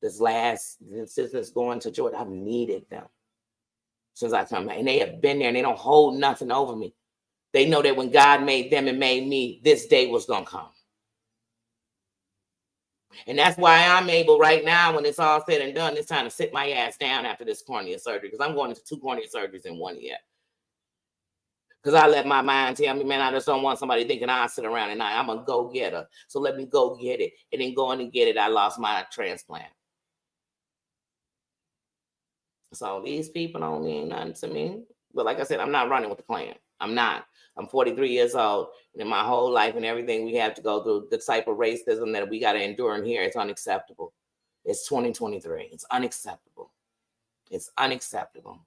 Since going to Georgia, I've needed them. Since I come back. And they have been there and they don't hold nothing over me. They know that when God made them and made me, this day was going to come. And that's why I'm able right now, when it's all said and done, it's time to sit my ass down after this cornea surgery. Because I'm going into 2 cornea surgeries in 1 year. Because I let my mind tell me, man, I just don't want somebody thinking I'll sit around and I'm a go-getter. So let me go get it. And then going to get it, I lost my transplant. So these people don't mean nothing to me. But like I said, I'm not running with the Klan. I'm not. I'm 43 years old. And in my whole life and everything we have to go through, the type of racism that we got to endure in here, it's unacceptable. It's 2023. It's unacceptable. It's unacceptable.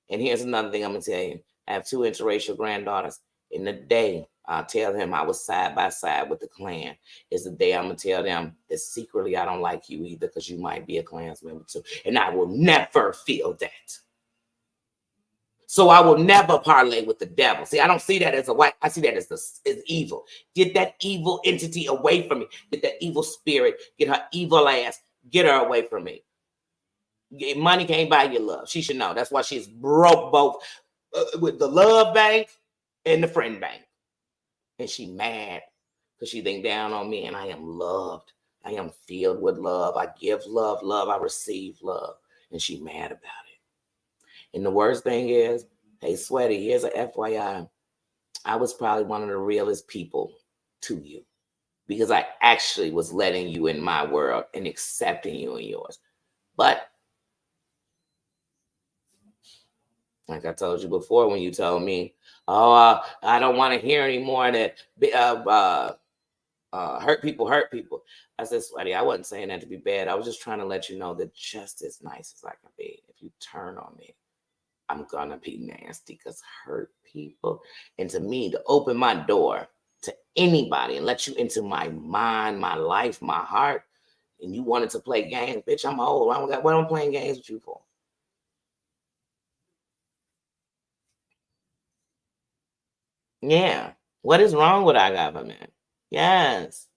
And here's another thing I'm going to tell you. I have 2 interracial granddaughters. In the day I'll tell them I was side by side with the Klan is the day I'm going to tell them that secretly I don't like you either because you might be a Klans member too. And I will never feel that. So I will never parlay with the devil. See, I don't see that as a white. I see that as evil. Get that evil entity away from me. Get that evil spirit. Get her evil ass. Get her away from me. Money can't buy your love. She should know. That's why she's broke both with the love bank and the friend bank. And she mad because she think down on me and I am loved. I am filled with love. I give love, I receive love. And she mad about it. And the worst thing is, hey, Sweaty, here's a FYI. I was probably one of the realest people to you because I actually was letting you in my world and accepting you in yours. But like I told you before, when you told me, oh, I don't want to hear anymore that hurt people. I said, Sweaty, I wasn't saying that to be bad. I was just trying to let you know that just as nice as I can be, if you turn on me, I'm going to be nasty because hurt people. And to me, to open my door to anybody and let you into my mind, my life, my heart, and you wanted to play games, bitch, I'm old. What am I playing games with you for? Yeah. What is wrong with our government? Yes.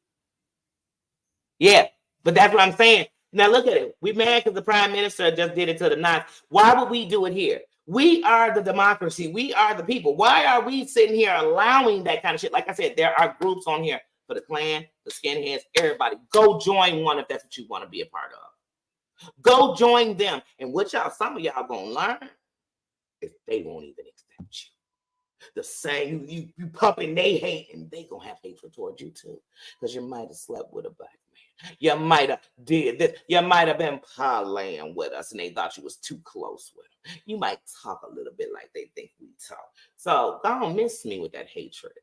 Yeah. But that's what I'm saying. Now look at it. We mad because the prime minister just did it to the nines. Why would we do it here? We are the democracy. We are the people. Why are we sitting here allowing that kind of shit? Like I said, there are groups on here for the Klan, the skinheads, everybody. Go join one if that's what you want to be a part of. Go join them. And what some of y'all gonna learn is they won't even accept you. The same, you pumping they hate, and they gonna have hatred towards you too. Because you might have slept with a black man. You might have did this. You might have been parlaying with us, and they thought you was too close with them. You might talk a little bit like they think we talk. So don't miss me with that hatred.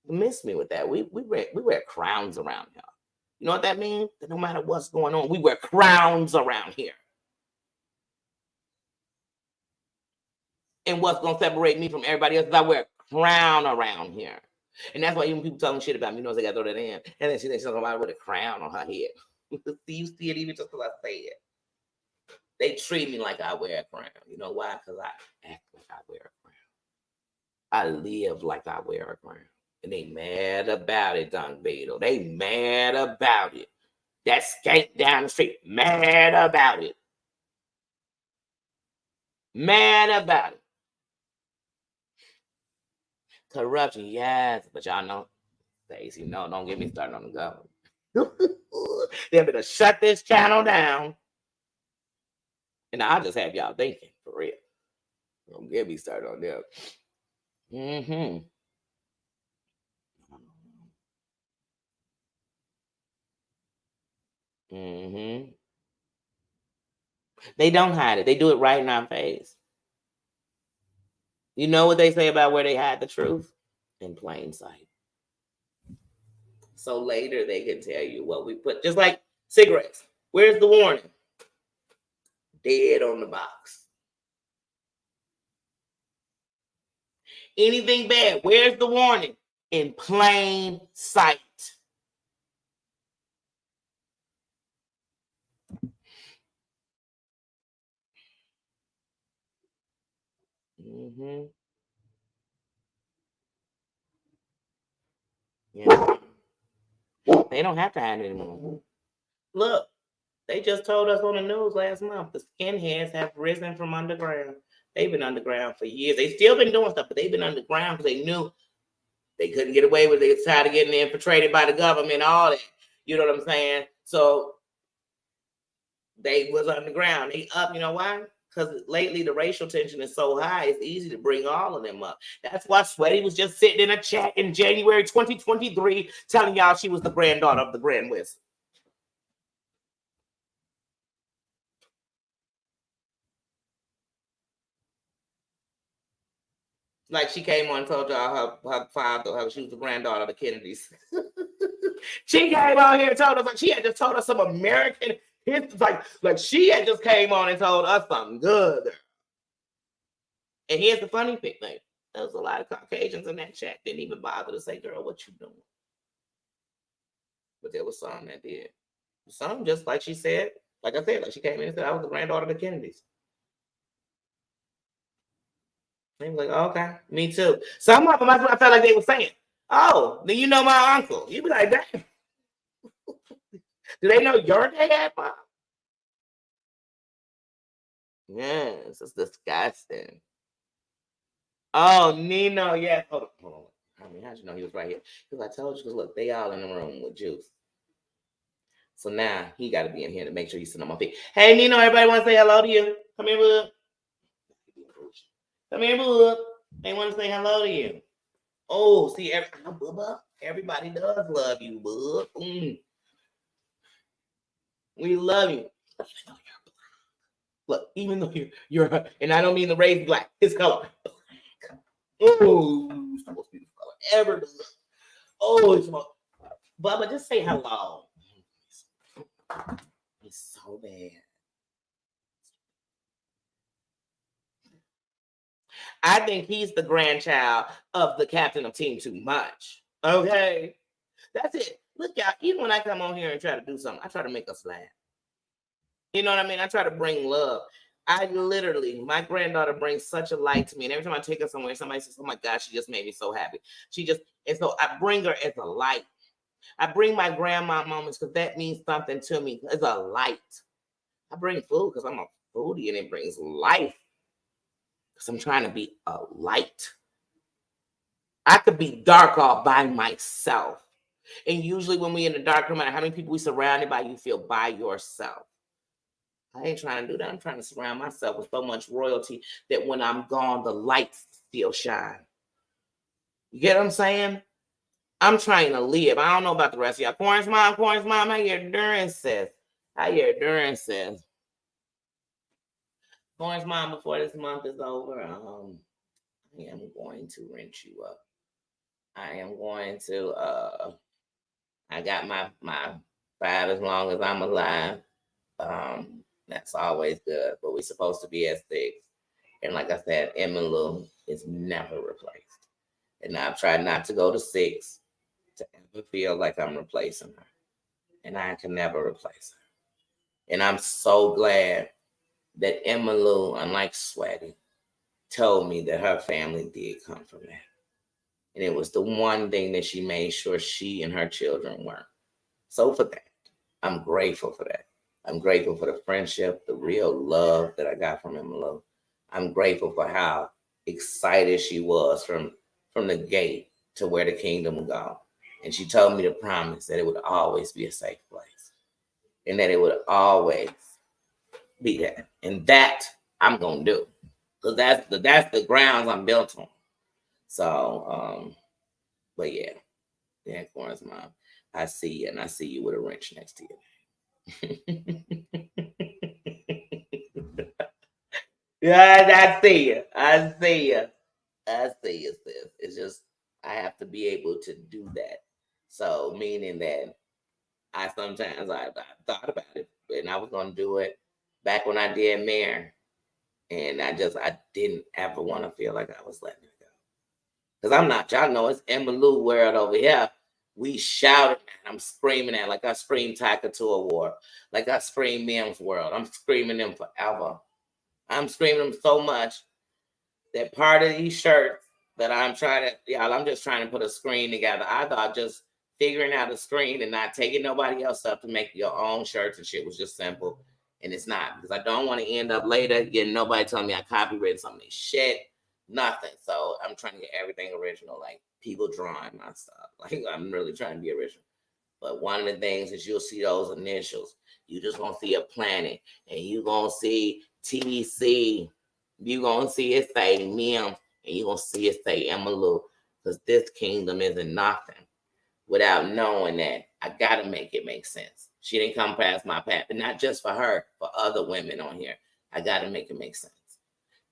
Miss me with that. We wear crowns around here. You know what that means? That no matter what's going on, we wear crowns around here. And what's gonna separate me from everybody else is I wear a crown around here. And that's why even people talking shit about me knows they gotta throw that in. And then she thinks something about it with a crown on her head. You see it even just because I say it. They treat me like I wear a crown. You know why? Because I act like I wear a crown. I live like I wear a crown. And they mad about it, Don Beto. They mad about it. That skank down the street, mad about it. Mad about it. Corruption, yes. But y'all know, Stacey, no, don't get me started on the government. They better shut this channel down. And I'll just have y'all thinking, for real. Don't get me started on them. Mm-hmm. Mm-hmm. They don't hide it. They do it right in our face. You know what they say about where they hide the truth? In plain sight. So later they can tell you what we put. Just like cigarettes. Where's the warning? Dead on the box. Anything bad, where's the warning? In plain sight. Mm-hmm. Yeah. They don't have to hide it anymore. Look, they just told us on the news last month the skinheads have risen from underground. They've been underground for years. They've still been doing stuff, but they've been underground because they knew they couldn't get away with it. They was tired of getting infiltrated by the government and all that. You know what I'm saying? So they was underground. They up, you know why? Because lately the racial tension is so high, it's easy to bring all of them up. That's why Sweaty was just sitting in a chat in January 2023 telling y'all she was the granddaughter of the Grand Wizard. Like she came on and told y'all her father, she was the granddaughter of the Kennedys. She came on here and told us, like she had just told us some American history, like she had just came on and told us something good. And here's the funny thing. There was a lot of Caucasians in that chat didn't even bother to say, girl, what you doing? But there was some that did. Some, just like she said, like I said, like she came in and said, I was the granddaughter of the Kennedys. They was like, oh, okay, me too. Some of them, I felt like they were saying, oh, then you know my uncle. You'd be like, damn. Do they know your dad, Mom? Yes, it's disgusting. Oh, Nino, yes. Hold on. I mean, how'd you know he was right here? Because I told you, because look, they all in the room with Juice. So now he got to be in here to make sure he's sitting on my feet. Hey, Nino, everybody want to say hello to you. Come here, bud. Come here, bud. They want to say hello to you. Oh, see, everybody does love you, bud. We love you. Look, even though you're, and I don't mean the race black, his color. Oh, it's the most beautiful color ever. Oh, it's most. Bubba, just say hello. It's so bad. I think he's the grandchild of the captain of Team Too Much. Okay? That's it. Look, y'all, even when I come on here and try to do something, I try to make us laugh. You know what I mean? I try to bring love. I literally, my granddaughter brings such a light to me. And every time I take her somewhere, somebody says, oh my God, she just made me so happy. And so I bring her as a light. I bring my grandma moments because that means something to me. It's a light. I bring food because I'm a foodie and it brings life. Because I'm trying to be a light. I could be dark all by myself. And usually when we in the dark, no matter how many people we surrounded by, you feel by yourself. I ain't trying to do that. I'm trying to surround myself with so much royalty that when I'm gone, the lights still shine. You get what I'm saying? I'm trying to live. I don't know about the rest of y'all. Corn's mom, how your endurance says? How your endurance says? Corn's mom, before this month is over, I am going to rinse you up. I am going to, I got my 5 as long as I'm alive. That's always good, but we're supposed to be at 6. And like I said, Emma Lou is never replaced. And I've tried not to go to 6 to ever feel like I'm replacing her. And I can never replace her. And I'm so glad that Emma Lou, unlike Sweaty, told me that her family did come from that. And it was the one thing that she made sure she and her children weren't. So for that, I'm grateful for that. I'm grateful for the friendship, the real love that I got from Emma Lou. I'm grateful for how excited she was from the gate to where the kingdom would go. And she told me to promise that it would always be a safe place. And that it would always be that. And that I'm going to do. Because that's the grounds I'm built on. So, but yeah. Yeah, Corn's mom. I see you, and I see you with a wrench next to you. Yeah, I see you. I see you. I see you, sis. It's just I have to be able to do that. So meaning that I thought about it, and I was gonna do it back when I did Mayor, and I didn't ever want to feel like I was letting it go. Because I'm not, y'all know it's Emma Lou world over here. We shouting at, I'm screaming at, like I screamed Taika to Award, like I screamed Mims World. I'm screaming them forever. I'm screaming them so much that part of these shirts that I'm just trying to put a screen together. I thought just figuring out a screen and not taking nobody else up to make your own shirts and shit was just simple. And it's not, because I don't want to end up later getting nobody telling me I copyrighted some of this shit. Nothing. So I'm trying to get everything original, like people drawing my stuff. Like I'm really trying to be original. But one of the things is you'll see those initials. You just gonna see a planet, and you gonna see TC. You gonna see it say Mim, and you gonna see it say Emma Lou, because this kingdom isn't nothing without knowing that I gotta make it make sense. She didn't come past my path, and not just for her, for other women on here. I gotta make it make sense.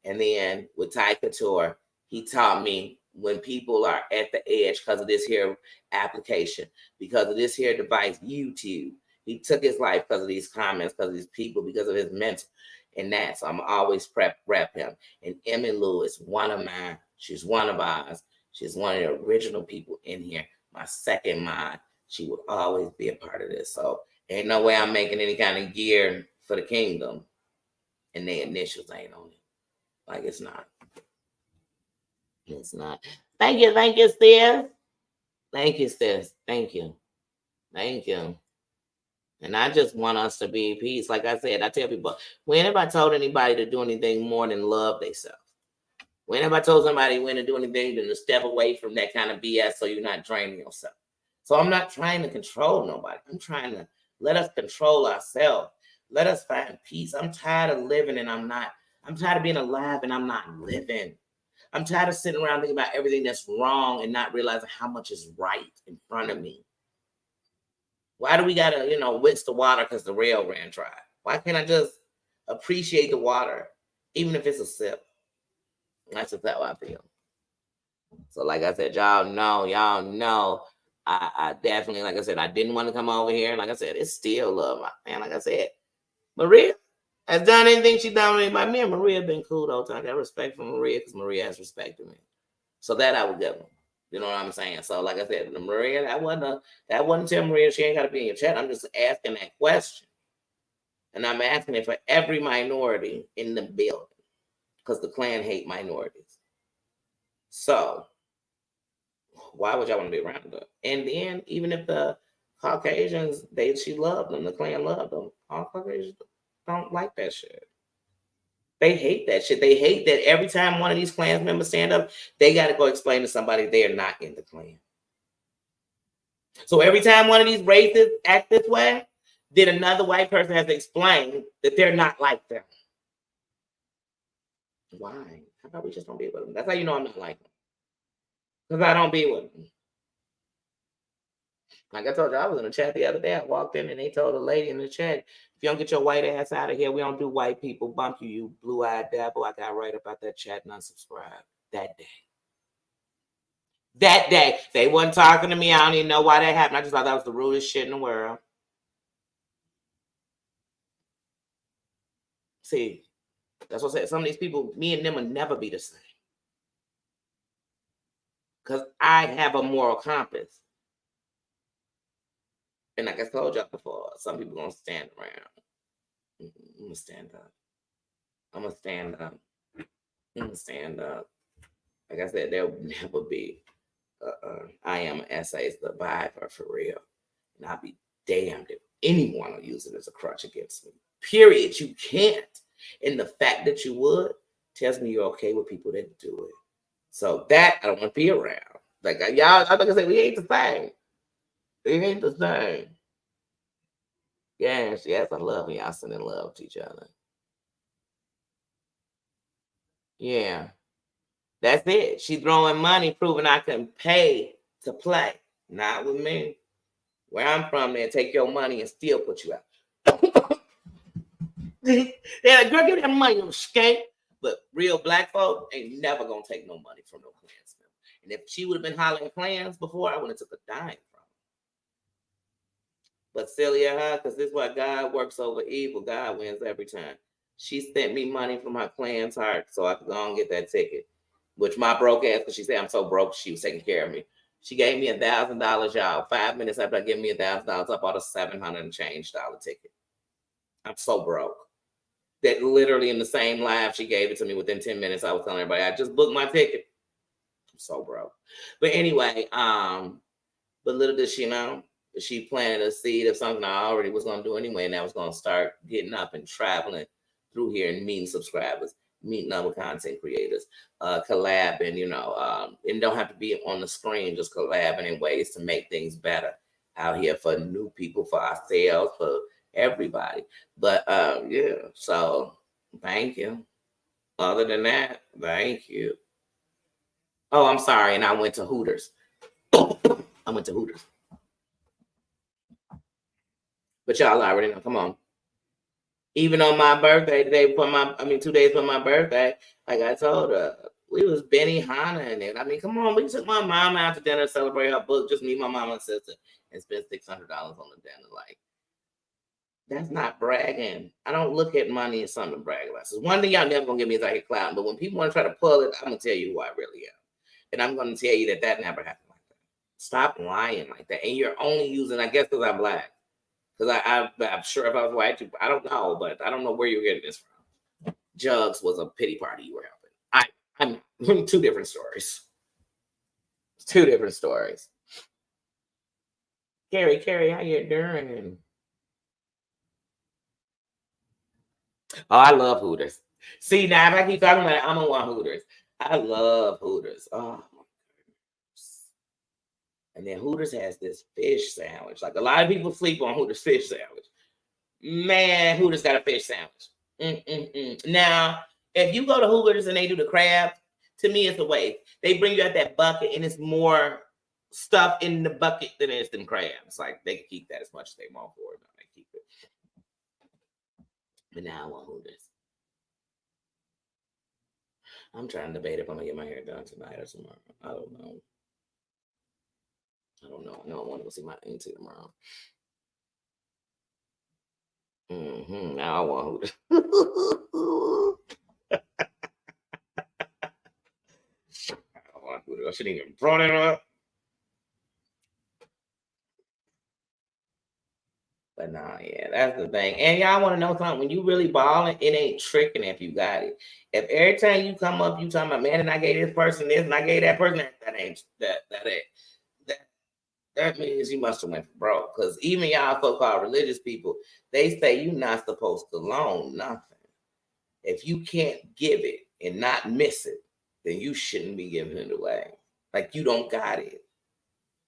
And then with Ty Couture, he taught me when people are at the edge because of this here application, because of this here device, YouTube. He took his life because of these comments, because of these people, because of his mental. And that's, I'm always rep him. And Emmy Lou is one of mine. She's one of ours. She's one of the original people in here. My second mind. She will always be a part of this. So ain't no way I'm making any kind of gear for the kingdom and their initials ain't on it. Like it's not. It's not. Thank you, sis. Thank you, sis. Thank you. Thank you. And I just want us to be in peace. Like I said, I tell people, when have I told anybody to do anything more than love themselves? When have I told somebody when to do anything than to step away from that kind of BS so you're not draining yourself? So I'm not trying to control nobody. I'm trying to let us control ourselves. Let us find peace. I'm tired of living and I'm tired of being alive and I'm not living. I'm tired of sitting around thinking about everything that's wrong and not realizing how much is right in front of me. Why do we gotta, whisk the water because the rail ran dry? Why can't I just appreciate the water, even if it's a sip? That's just how I feel. So like I said, y'all know, I definitely, like I said, I didn't want to come over here. Like I said, it's still love, man. Like I said, Maria, has done anything she done with anybody. Me and Maria been cool though. I got respect for Maria because Maria has respected me. So that I would give them. You know what I'm saying? So like I said, Maria, that wasn't tell Maria she ain't got to be in your chat. I'm just asking that question, and I'm asking it for every minority in the building because the Klan hate minorities. So why would y'all want to be around her? And then even if the Caucasians, she loved them, the Klan loved them. All Caucasians don't like that shit. They hate that shit. They hate that every time one of these Klan members stand up, they got to go explain to somebody they're not in the Klan. So every time one of these racists act this way, then another white person has to explain that they're not like them. Why? How about we just don't be with them? That's how you know I'm not like them. Because I don't be with them. Like I told you, I was in the chat the other day. I walked in and they told a lady in the chat, if you don't get your white ass out of here, we don't do white people. Bump you, you blue-eyed devil. I got right about that chat and unsubscribed that day. That day. They wasn't talking to me. I don't even know why that happened. I just thought that was the rudest shit in the world. See, that's what I said. Some of these people, me and them will never be the same. Because I have a moral compass. And like I told y'all before, some people gonna stand around. I'm gonna stand up. I'm gonna stand up. I'm gonna stand up. Like I said, there will never be I am an SA survivor for real. And I'll be damned if anyone will use it as a crutch against me. Period. You can't. And the fact that you would tells me you're okay with people that do it. So that I don't want to be around. Like y'all, I'm gonna say we ain't the same. We ain't the same. Yes, I love y'all sending love to each other. Yeah. That's it. She throwing money, proving I can pay to play. Not with me. Where I'm from, they'll take your money and still put you out. They're like, girl, give that money, you skank. But real black folk ain't never gonna take no money from no Klansman. And if she would have been hollering Klans before, I would have took a dime from her. But silly of her, because this is why God works over evil. God wins every time. She sent me money from her Klan's heart so I could go and get that ticket. Which my broke ass, because she said I'm so broke, she was taking care of me. She gave me $1,000, y'all. 5 minutes after I gave me $1,000, I bought a $700 and change ticket. I'm so broke. That literally in the same live, she gave it to me within 10 minutes. I was telling everybody, I just booked my ticket. I'm so broke. But anyway, but little did she know, she planted a seed of something I already was going to do anyway, and I was going to start getting up and traveling through here and meeting subscribers, meeting other content creators, collabing, and don't have to be on the screen, just collabing in ways to make things better out here for new people, for ourselves, for everybody. But yeah, so thank you. Other than that, thank you. Oh, I'm sorry, and I went to Hooters. I went to Hooters. But y'all already know. Come on. Even on my birthday, 2 days before my birthday, like I told her, we was Benny Hanna and it. I mean, come on, we took my mom out to dinner to celebrate her book, just me, my mom, and sister, and spent $600 on the dinner. Like, that's not bragging. I don't look at money as something to brag about. So one thing y'all never gonna give me is I get clout. But when people want to try to pull it, I'm gonna tell you who I really am. And I'm gonna tell you that never happened like that. Stop lying like that. And you're only using, I guess, because I'm black. Because I'm sure if I was white, I don't know, but I don't know where you're getting this from. Jugs was a pity party you were helping. I'm two different stories. Two different stories. Carrie, how you doing? Oh, I love Hooters. See, now if I keep talking about it, I'm gonna want Hooters. I love Hooters. Oh my goodness. And then Hooters has this fish sandwich. Like a lot of people sleep on Hooters fish sandwich. Man, Hooters got a fish sandwich. Now, if you go to Hooters and they do the crab, to me it's a waste. They bring you out that bucket and it's more stuff in the bucket than it's them crabs. Like they can keep that as much as they want for it. They keep it. But now I want Hooters. I'm trying to debate if I'm gonna get my hair done tonight or tomorrow. I don't know. I don't know. I know I want to go see my auntie tomorrow. Now I want who. I shouldn't even brought it up. But nah, yeah, that's the thing. And y'all want to know something? When you really balling, it ain't tricking if you got it. If every time you come up, you talking about, man, and I gave this person this, and I gave that person that ain't that means you must have went broke. Because even y'all so-called religious people, they say you're not supposed to loan nothing. If you can't give it and not miss it, then you shouldn't be giving it away. Like you don't got it.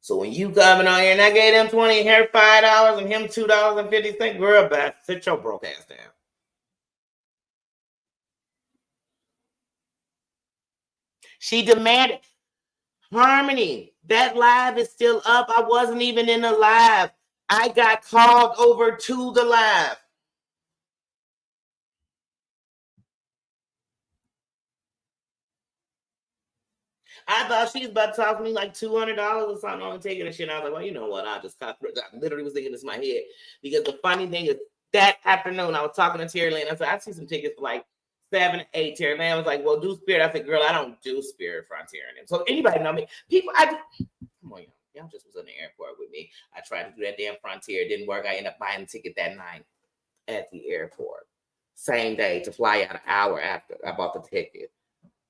So when you coming on here and I gave them 20, her $5 and him $2.50, girl, back, sit your broke ass down. She demanded Harmony. That live is still up. I wasn't even in the live. I got called over to the live. I thought she was about to talk to me like $200 or something on the ticket and shit. And I was like, well, you know what? I just got. I literally was thinking this in my head because the funny thing is that afternoon I was talking to Terry Lynn. I said, I see some tickets for like 7, 8. Terry Lynn was like, well, do Spirit. I said, girl, I don't do Spirit Frontier. And so anybody know me? People, come on, y'all just was in the airport with me. I tried to do that damn Frontier. It didn't work. I ended up buying a ticket that night at the airport. Same day to fly out an hour after I bought the ticket.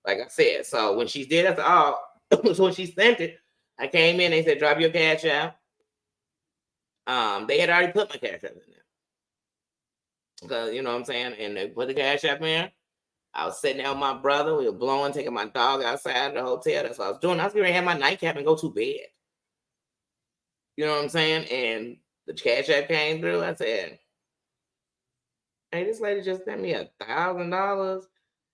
Like I said, so when she did, I said, oh, so when she sent it, I came in, they said, drop your cash out. They had already put my cash app in there. Because, you know what I'm saying? And they put the cash app in. I was sitting there with my brother. We were blowing, taking my dog outside the hotel. That's what I was doing. I was going to have my nightcap and go to bed. You know what I'm saying? And the cash app came through. I said, hey, this lady just sent me $1,000.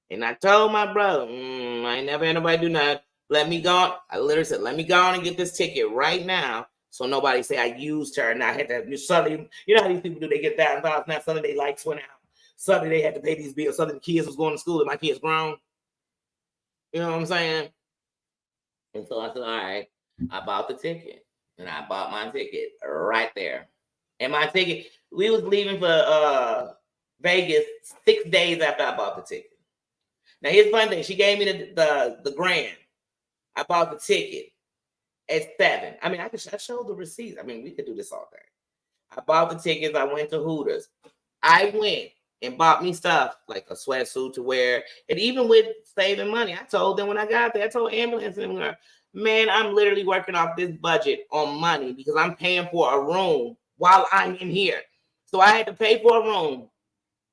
And I told my brother, I ain't never had nobody do nothing. Let me go. I literally said, let me go on and get this ticket right now. So nobody say I used her and I had to suddenly, you know how these people do, they get $1,000, now suddenly they lights went out. Suddenly they had to pay these bills. Suddenly the kids was going to school and my kids grown. You know what I'm saying? And so I said, all right, I bought the ticket. And I bought my ticket right there. And my ticket, we was leaving for Vegas 6 days after I bought the ticket. Now here's the funny thing. She gave me the grand. I bought the ticket at 7. I mean, I showed the receipts. I mean, we could do this all day. I bought the tickets. I went to Hooters. I went and bought me stuff like a sweatsuit to wear. And even with saving money, I told them when I got there, I told ambulance and man, I'm literally working off this budget on money because I'm paying for a room while I'm in here. So I had to pay for a room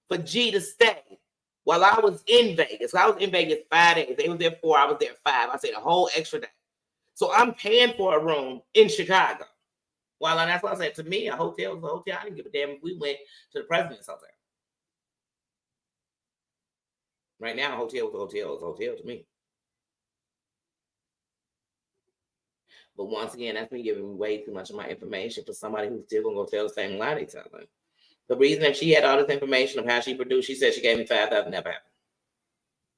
for G to stay while I was in Vegas. I was in Vegas 5 days. They was there 4. I was there 5. I said a whole extra day. So I'm paying for a room in Chicago. Well, and that's why I said to me, a hotel was a hotel. I didn't give a damn if we went to the president's hotel. Right now, a hotel was a hotel. It was a hotel to me. But once again, that's me giving way too much of my information for somebody who's still gonna go tell the same lie they telling. The reason that she had all this information of how she produced, she said she gave me 5,000. Never happened.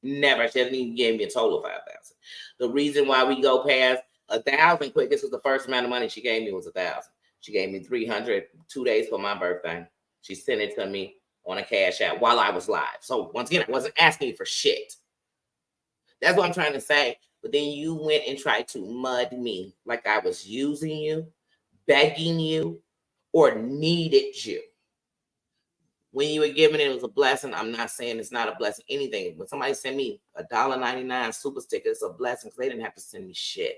Never. She hasn't even gave me a total of 5,000. The reason why we go past 1,000 quick, this was the first amount of money she gave me was 1,000. She gave me 300 2 days for my birthday. She sent it to me on a cash app while I was live. So once again, I wasn't asking for shit. That's what I'm trying to say. But then you went and tried to mud me like I was using you, begging you, or needed you. When you were giving it was a blessing. I'm not saying it's not a blessing, anything. When somebody sent me $1.99 super sticker, it's a blessing because they didn't have to send me shit.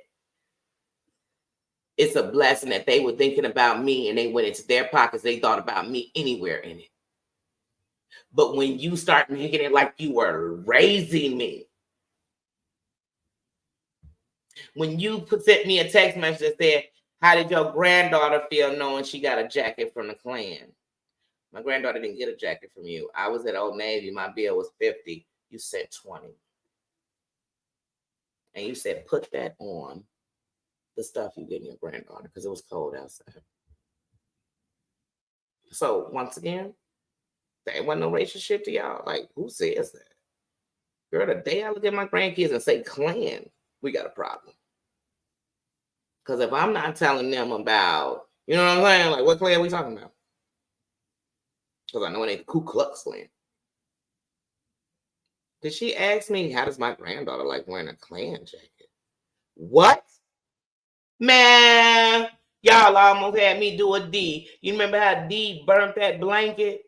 It's a blessing that they were thinking about me and they went into their pockets. They thought about me anywhere in it. But when you start making it like you were raising me, when you sent me a text message that said, how did your granddaughter feel knowing she got a jacket from the Klan? My granddaughter didn't get a jacket from you. I was at Old Navy. My bill was $50. You said $20. And you said, put that on the stuff you gave your granddaughter because it was cold outside. So once again, there wasn't no racial shit to y'all. Like, who says that? Girl, the day I look at my grandkids and say Klan, we got a problem. Because if I'm not telling them about, you know what I'm saying? Like, what Klan we talking about? Because I know it ain't the Ku Klux Klan. Did she ask me, how does my granddaughter like wearing a Klan jacket? What? Man, y'all almost had me do a D. You remember how D burnt that blanket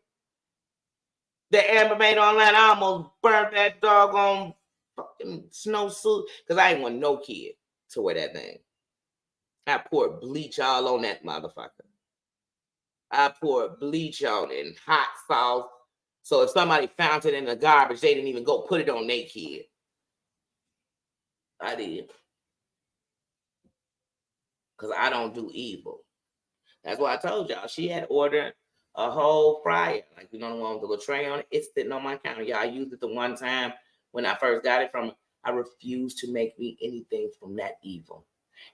that Amber made online? I almost burnt that doggone fucking snowsuit because I ain't want no kid to wear that thing. I poured bleach all on that motherfucker. I poured bleach on it and hot sauce. So if somebody found it in the garbage, they didn't even go put it on their kid. I did. Because I don't do evil. That's why I told y'all. She had ordered a whole fryer. Like, you know, the one with the little tray on it. It's sitting on my counter. Y'all, I used it the one time when I first got it from her. I refuse to make me anything from that evil.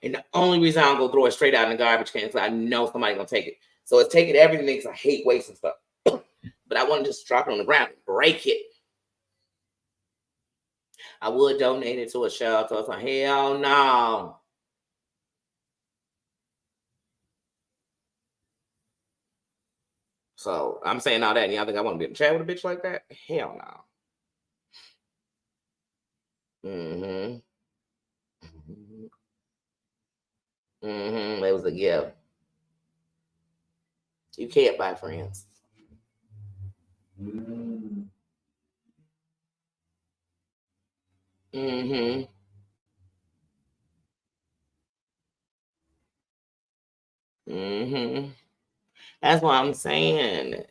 And the only reason I don't go throw it straight out in the garbage can is I know somebody's going to take it. So it's taking everything because I hate wasting stuff. But I want to just drop it on the ground and break it. I would donate it to a shelter. I was like, hell no. So I'm saying all that, and y'all think I want to be in the chat with a bitch like that? Hell no. Mm-hmm. Mm-hmm. It was a gift. You can't buy friends. Mm-hmm. Mm-hmm. That's what I'm saying.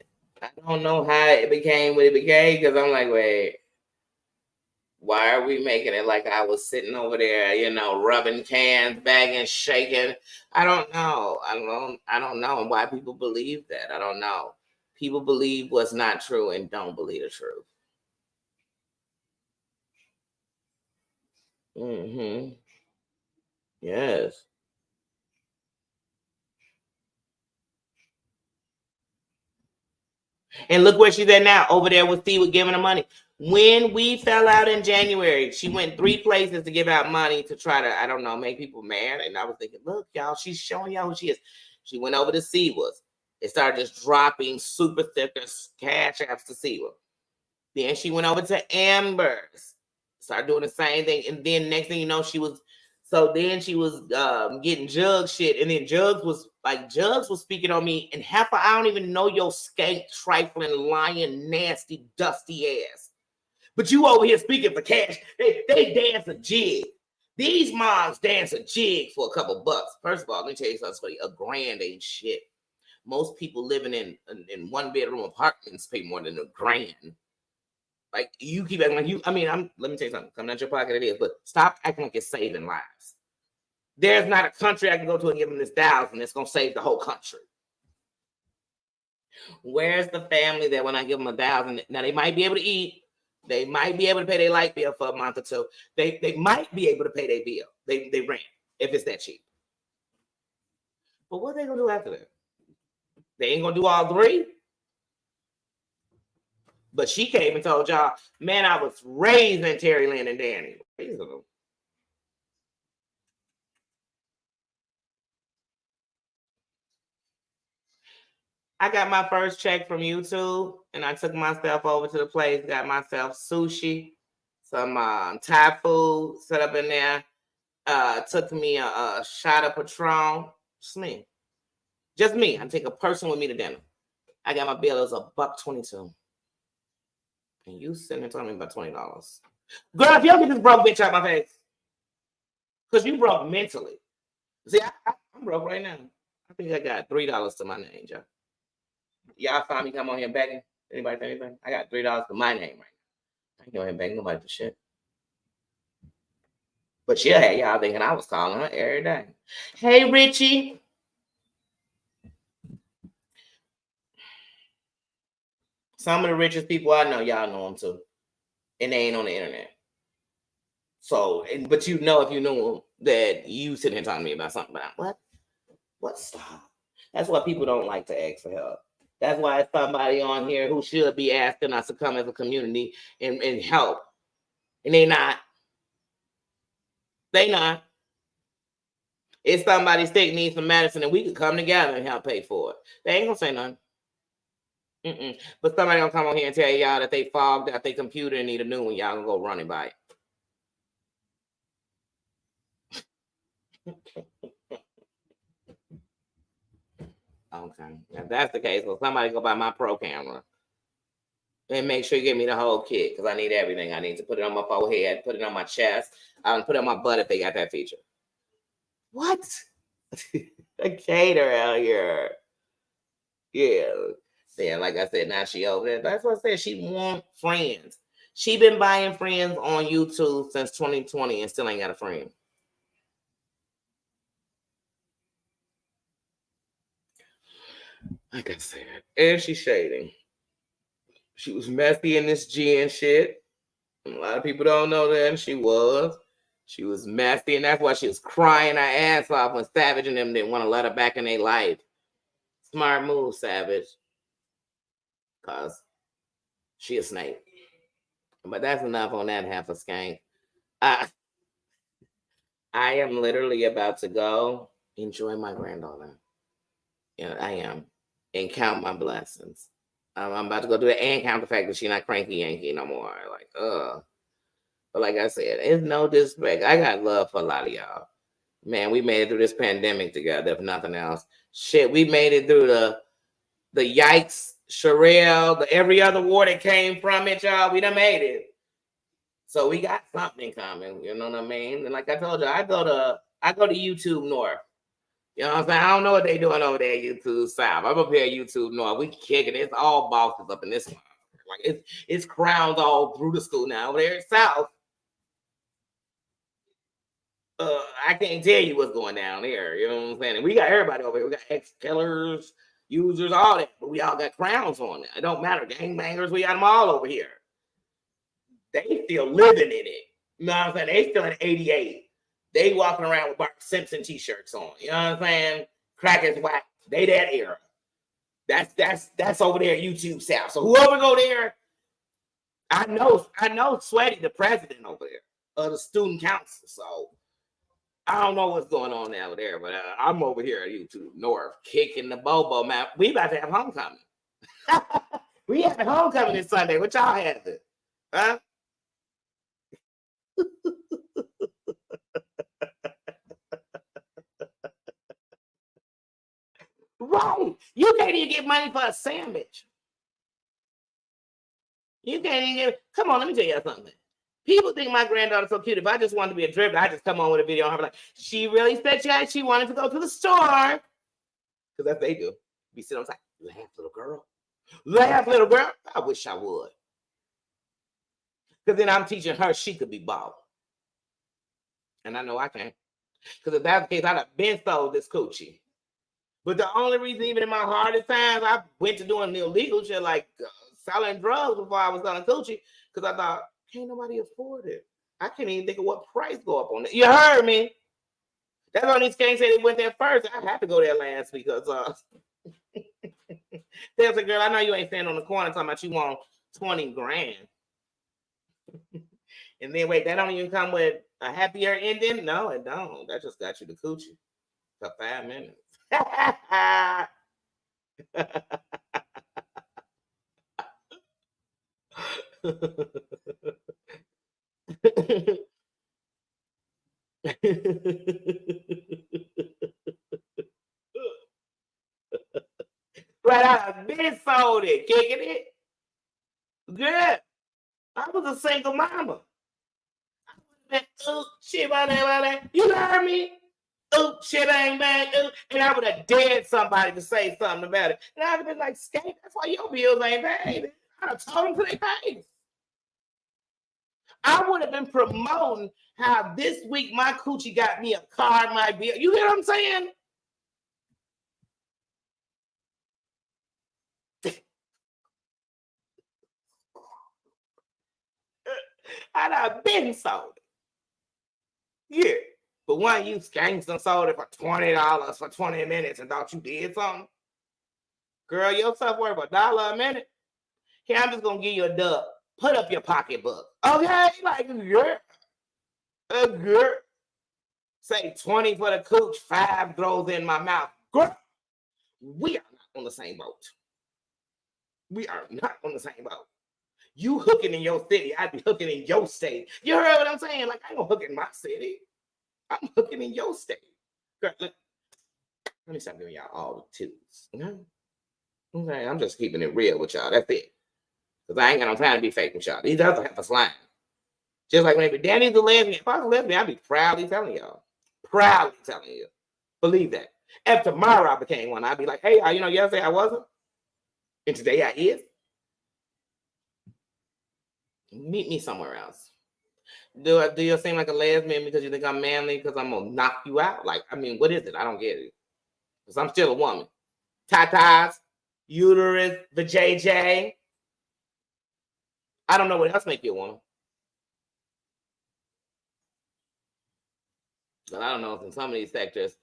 I don't know how it became what it became because I'm like, wait, why are we making it like I was sitting over there, you know, rubbing cans, bagging, shaking? I don't know. I don't know why people believe that. I don't know. People believe what's not true and don't believe the truth. Mm-hmm. Yes. And look where she's at now, over there with Steve giving her money. When we fell out in January, she went 3 places to give out money to try to, I don't know, make people mad. And I was thinking, look, y'all, she's showing y'all who she is. She went over to Seawas. It started just dropping super stickers, cash apps to Seawa. Then she went over to Amber's, started doing the same thing. And then next thing you know, she was getting Jugs shit. And then Jugs was speaking on me. And half I don't even know your skank, trifling, lying, nasty, dusty ass. But you over here speaking for cash. They dance a jig. These moms dance a jig for a couple bucks. First of all, let me tell you something funny. $1,000 ain't shit. Most people living in 1-bedroom apartments pay more than $1,000. Like, you keep acting like you. I mean, let me tell you something. Coming out your pocket, it is. But stop acting like it's saving lives. There's not a country I can go to and give them this $1,000 that's gonna save the whole country. Where's the family that when I give them $1,000, now they might be able to eat, they might be able to pay their light bill for a month or two. They might be able to pay their bill. They rent if it's that cheap. But what are they gonna do after that? They ain't gonna do all 3. But she came and told y'all, man, I was raised in Terry Lynn and Danny. I got my first check from YouTube, and I took myself over to the place, got myself sushi, some Thai food set up in there. Took me a shot of Patron. Just me. Just me. I take a person with me to dinner. I got my bill as $1.22. And you sitting there telling me about $20. Girl, if you don't get this broke bitch out my face. Because you broke mentally. See, I'm broke right now. I think I got $3 to my name, Joe. Y'all find me come on here begging? Anybody say anything? I got $3 to my name right now. I ain't going here begging nobody for shit. But she'll have y'all thinking I was calling her every day. Hey, Richie. Some of the richest people I know, y'all know them too. And they ain't on the internet. So, but you know, if you knew them, that you sitting here talking to me about something about what? What? Stop. That's why people don't like to ask for help. That's why it's somebody on here who should be asking us to come as a community and help. And they not. They not. If somebody sick needs some medicine and we could come together and help pay for it. They ain't gonna say nothing. But somebody gonna come on here and tell y'all that they fogged out their computer and need a new one. Y'all gonna go running by it. Okay. If that's the case, well, somebody go buy my pro camera and make sure you give me the whole kit because I need everything. I need to put it on my forehead, put it on my chest, I put it on my butt if they got that feature. What? A cater out here. Yeah. Then, like I said, now she over there. That's what I said. She want friends. She been buying friends on YouTube since 2020 and still ain't got a friend. Like I said, and she's shading. She was messy in this gin shit. A lot of people don't know that, and she was. She was messy, and that's why she was crying her ass off when Savage and them didn't want to let her back in their life. Smart move, Savage. Because she a snake. But that's enough on that half a skank. I am literally about to go enjoy my granddaughter. Yeah, I am. And count my blessings. I'm about to go do it and count the fact that she's not cranky Yankee no more. Like, But like I said, it's no disrespect. I got love for a lot of y'all. Man, we made it through this pandemic together, if nothing else. Shit, we made it through the yikes, Sherelle, every other war that came from it, y'all. We done made it. So we got something in common. You know what I mean? And like I told you, I go to YouTube North. You know what I'm saying? I don't know what they doing over there at YouTube South. I'm up here at YouTube North. We kicking it. It's all bosses up in this one. Like it's crowns all through the school now. Over there at South, I can't tell you what's going down there. You know what I'm saying? And we got everybody over here. We got ex-killers, users, all that. But we all got crowns on it. It don't matter. Gangbangers, we got them all over here. They still living in it. You know what I'm saying? They still in 88. They walking around with Bart Simpson t-shirts on. You know what I'm saying? Crackers whack. They that era. That's over there at YouTube South. So whoever go there, I know Sweaty, the president over there of the student council. So I don't know what's going on over there, but I'm over here at YouTube North kicking the bobo, man. We about to have homecoming. We having homecoming this Sunday. What y'all having? Huh? Right. You can't even get money for a sandwich. You can't even get. Come on, let me tell you something. People think my granddaughter's so cute. If I just wanted to be a dribbler, I just come on with a video and her like, she really said she wanted to go to the store. Because that's what they do. Be sitting on the side, laugh, little girl. Laugh, little girl. I wish I would. Because then I'm teaching her she could be bald. And I know I can. Because if that's the case, I'd have been sold this coochie. But the only reason, even in my hardest times, I went to doing the illegal shit like selling drugs before I was selling coochie. Because I thought, can't nobody afford it. I can't even think of what price go up on it. You heard me. That's why these gangs say they went there first. I had to go there last because there's a girl, I know you ain't standing on the corner talking about you want 20 grand. And then wait, that don't even come with a happier ending? No, it don't. That just got you the coochie for 5 minutes. Right, I've been sold it, kicking it. Good. I was a single mama. Oh, shit, you heard me? Oh, shit, bang, bang, ooh. And I would have dared somebody to say something about it. And I'd have been like, Skate, that's why your bills ain't paid. I'd have told them to their face. I would have been promoting how this week my coochie got me a car, my bill. You hear what I'm saying? I'd have been sold it. Yeah. But when you skanks and sold it for $20 for 20 minutes and thought you did something, girl, your stuff worth $1 a minute. Here, I'm just gonna give you a dub. Put up your pocketbook. Okay? Like, girl. A girl. Say 20 for the cooch, 5 throws in my mouth. Girl, we are not on the same boat. We are not on the same boat. You hooking in your city, I'd be hooking in your state. You heard what I'm saying? Like, I ain't gonna hook in my city. I'm hooking in your state. Girl, let me stop giving y'all all the twos. Okay, I'm just keeping it real with y'all. That's it. Because I ain't got no time to be fake with y'all. These other have us lying. Just like when Danny's a lesbian. If I was a lesbian, I'd be proudly telling y'all. Proudly telling you. Believe that. If tomorrow I became one, I'd be like, hey, yesterday I wasn't. And today I is. Meet me somewhere else. Do you seem like a lesbian because you think I'm manly because I'm going to knock you out? Like, I mean, what is it? I don't get it. Because I'm still a woman. Tatas, uterus, the JJ. I don't know what else make you a woman. But I don't know if in some of these sectors,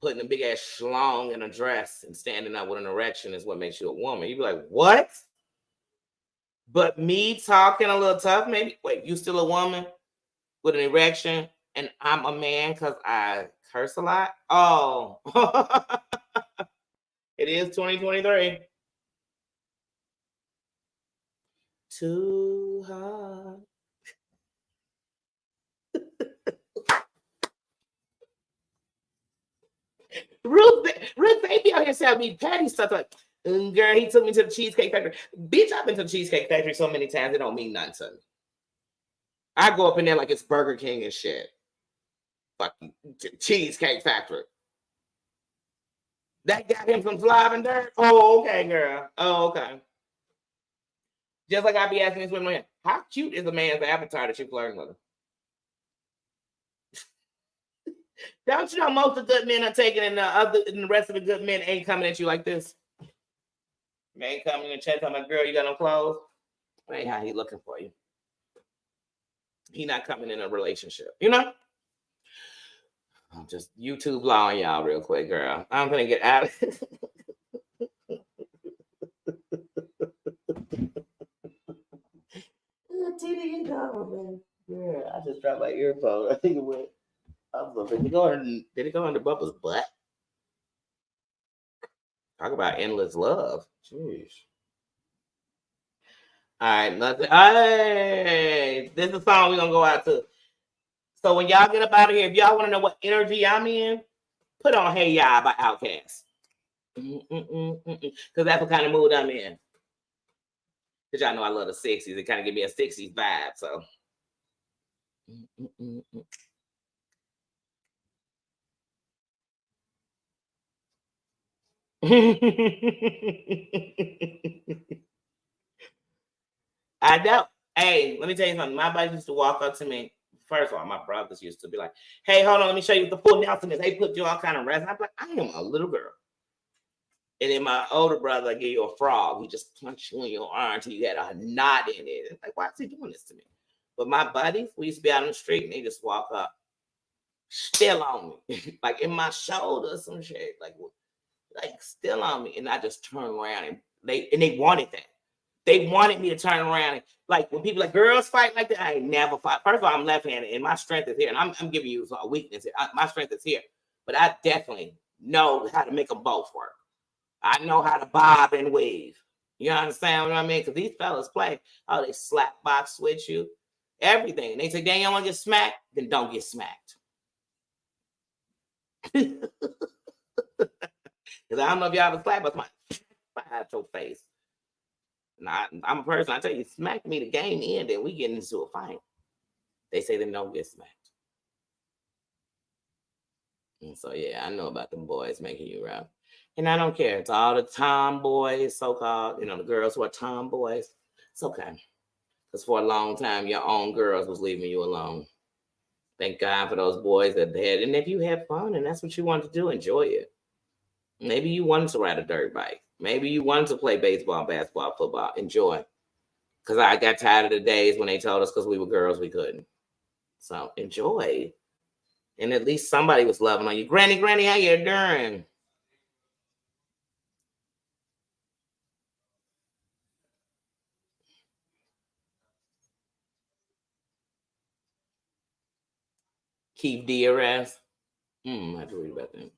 putting a big ass schlong in a dress and standing up with an erection is what makes you a woman. You'd be like, what? But me talking a little tough, maybe? Wait, you still a woman with an erection and I'm a man because I curse a lot? Oh. It is 2023. Too hard. Ruth baby out here selling me patty stuff like, girl, he took me to the Cheesecake Factory. Bitch, I've been to the Cheesecake Factory so many times, it don't mean nothing to me. I go up in there like it's Burger King and shit. Fucking Cheesecake Factory. That got him some slob and dirt? Oh, okay, girl. Oh, okay. Just like I be asking this woman, how cute is a man's avatar that you're flirting with him? Don't you know most of the good men are taking and the rest of the good men ain't coming at you like this? They ain't coming in the chat talking about, girl, you got no clothes? That ain't how he looking for you. He not coming in a relationship, you know? I'm just YouTube blowing y'all real quick, girl. I'm gonna get out of it. Yeah, I just dropped my earphone. I think it went. Did it go under Bubba's butt? Talk about endless love. Jeez. All right, nothing. Hey, this is a song we're gonna go out to. So when y'all get up out of here, if y'all want to know what energy I'm in, put on "Hey Ya" by Outkast. Because that's what kind of mood I'm in. Because y'all know I love the 60s. It kind of give me a 60s vibe. So. I know. Hey, let me tell you something. My buddies used to walk up to me. First of all, my brothers used to be like, hey, hold on, let me show you what the full Nelson is. They put you all kind of rest. I'm like, I am a little girl. And then my older brother gave you a frog. He just punched you in your arm until you had a knot in it. It's like, why is he doing this to me? But my buddies, we used to be out on the street and they just walk up, still on me, like in my shoulder or some shit, like still on me. And I just turn around and they wanted that. They wanted me to turn around. And, like when people like girls fight like that, I ain't never fought. First of all, I'm left-handed and my strength is here. And I'm giving you a weakness here. My strength is here. But I definitely know how to make them both work. I know how to bob and weave. You understand what I mean? Because these fellas play. Oh, they slap box with you. Everything. And they say, dang, you don't want to get smacked? Then don't get smacked. Because I don't know if y'all ever slap us. Five your face. I'm a person, I tell you, smack me, the game end, and we get into a fight. They say they don't get smacked. And so, yeah, I know about them boys making you rough. And I don't care. It's all the tomboys, so-called, the girls who are tomboys. It's okay. Because for a long time, your own girls was leaving you alone. Thank God for those boys that had. And if you had fun and that's what you wanted to do, enjoy it. Maybe you wanted to ride a dirt bike. Maybe you wanted to play baseball, basketball, football. Enjoy. Because I got tired of the days when they told us because we were girls, we couldn't. So enjoy. And at least somebody was loving on you. Granny, how you doing? Keep DRS. I have to read about that.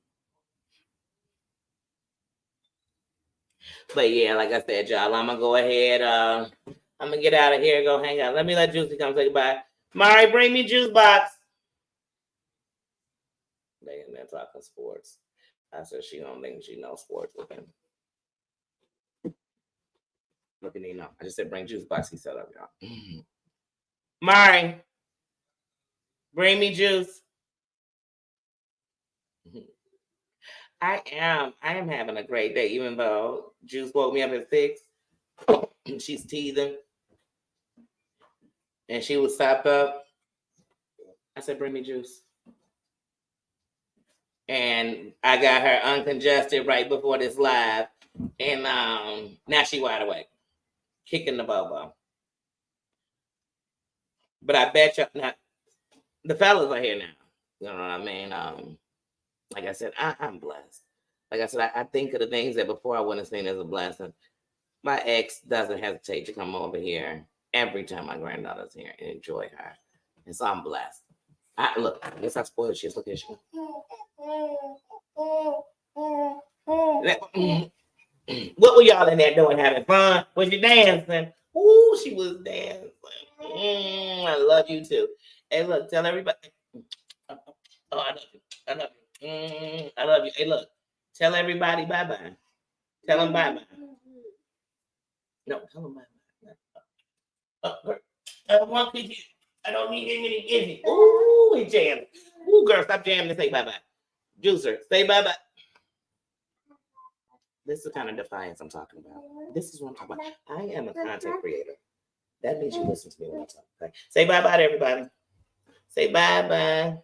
But yeah, like I said, y'all, I'm gonna go ahead. I'm gonna get out of here and go hang out. Let me let Juicy come say goodbye. Mari, bring me juice box. They in there talking sports. I said she don't think she knows sports with him. Look at Nino. I just said bring juice box. He set up, y'all. Mari, bring me juice. I am having a great day, even though Juice woke me up at 6. She's teething. And she was stopped up. I said, bring me juice. And I got her uncongested right before this live. And now she wide awake. Kicking the bobo. But I bet you now, the fellas are here now. You know what I mean? Like I said, I'm blessed. Like I said, I think of the things that before I wouldn't have seen as a blessing. My ex doesn't hesitate to come over here every time my granddaughter's here and enjoy her. And so I'm blessed. Look, I guess I spoiled she. Look at you. What were y'all in there doing? Having fun? Was you dancing? Ooh, she was dancing. I love you too. Hey, look, tell everybody. Oh, I love you. I love you. I love you. Hey, look, tell everybody bye-bye. Tell them bye-bye. No, tell them bye-bye. I don't need any Izzy. Ooh, he jammed. Ooh, girl, stop jamming and say bye-bye. Juicer, say bye-bye. This is the kind of defiance I'm talking about. This is what I'm talking about. I am a content creator. That means you listen to me when I talk. Okay? Say bye-bye to everybody. Say bye-bye.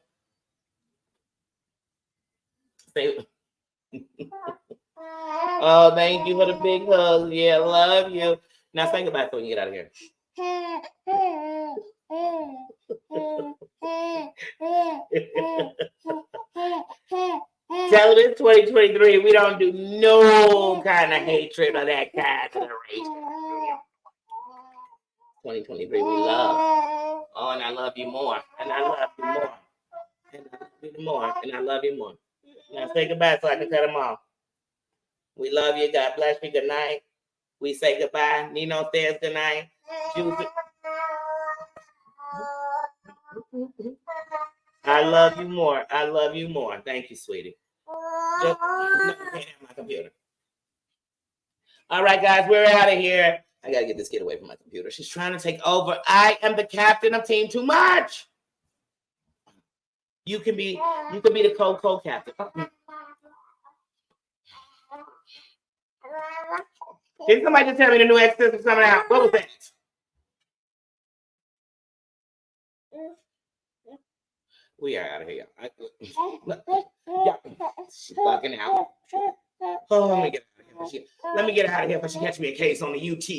Say. Oh, thank you for the big hug. Yeah, love you. Now say goodbye so we can get out of here. Tell them it's 2023. We don't do no kind of hatred or that kind of rage. 2023, we love. Oh, and I love you more. And I love you more. And I love you more. And I love you more. Now say goodbye so I can cut them off. We love you. God bless you. Good night. We say goodbye. Nino says good night. I love you more. I love you more. Thank you, sweetie. No, you can't have my computer. All right, guys, we're out of here. I gotta get this kid away from my computer. She's trying to take over. I am the captain of Team Too Much. You can be the co-captain. Did somebody just tell me the new X system's coming out? What was that? We are out of here. She's bugging out. Oh, let me get out of here. Let me get out of here before she catch me a case on the UT.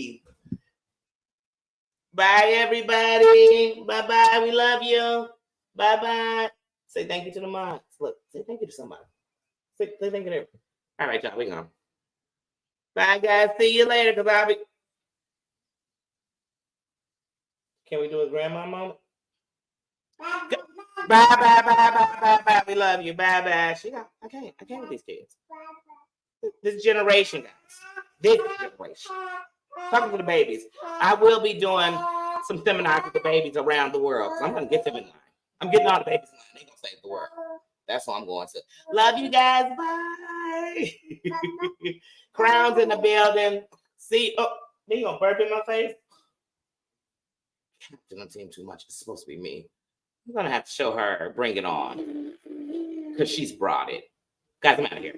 Bye, everybody. Bye-bye. We love you. Bye-bye. Say thank you to the moms. Look, say thank you to somebody. Say thank you to everybody. All right, y'all. We gone. Bye, guys. See you later, because I'll be... Can we do a grandma moment? Bye. We love you. Bye. I can't with these kids. This generation, guys. This generation. Talking to the babies. I will be doing some seminars with the babies around the world. So I'm going to get them in line. I'm getting all the babies in line. They're going to save the world. That's what I'm going to. Love you guys. Bye. Crowns in the building. See. Oh, they going to burp in my face? Captain of Team Too Much. It's supposed to be me. I'm going to have to show her. Bring it on. Because she's brought it. Guys, I'm out of here.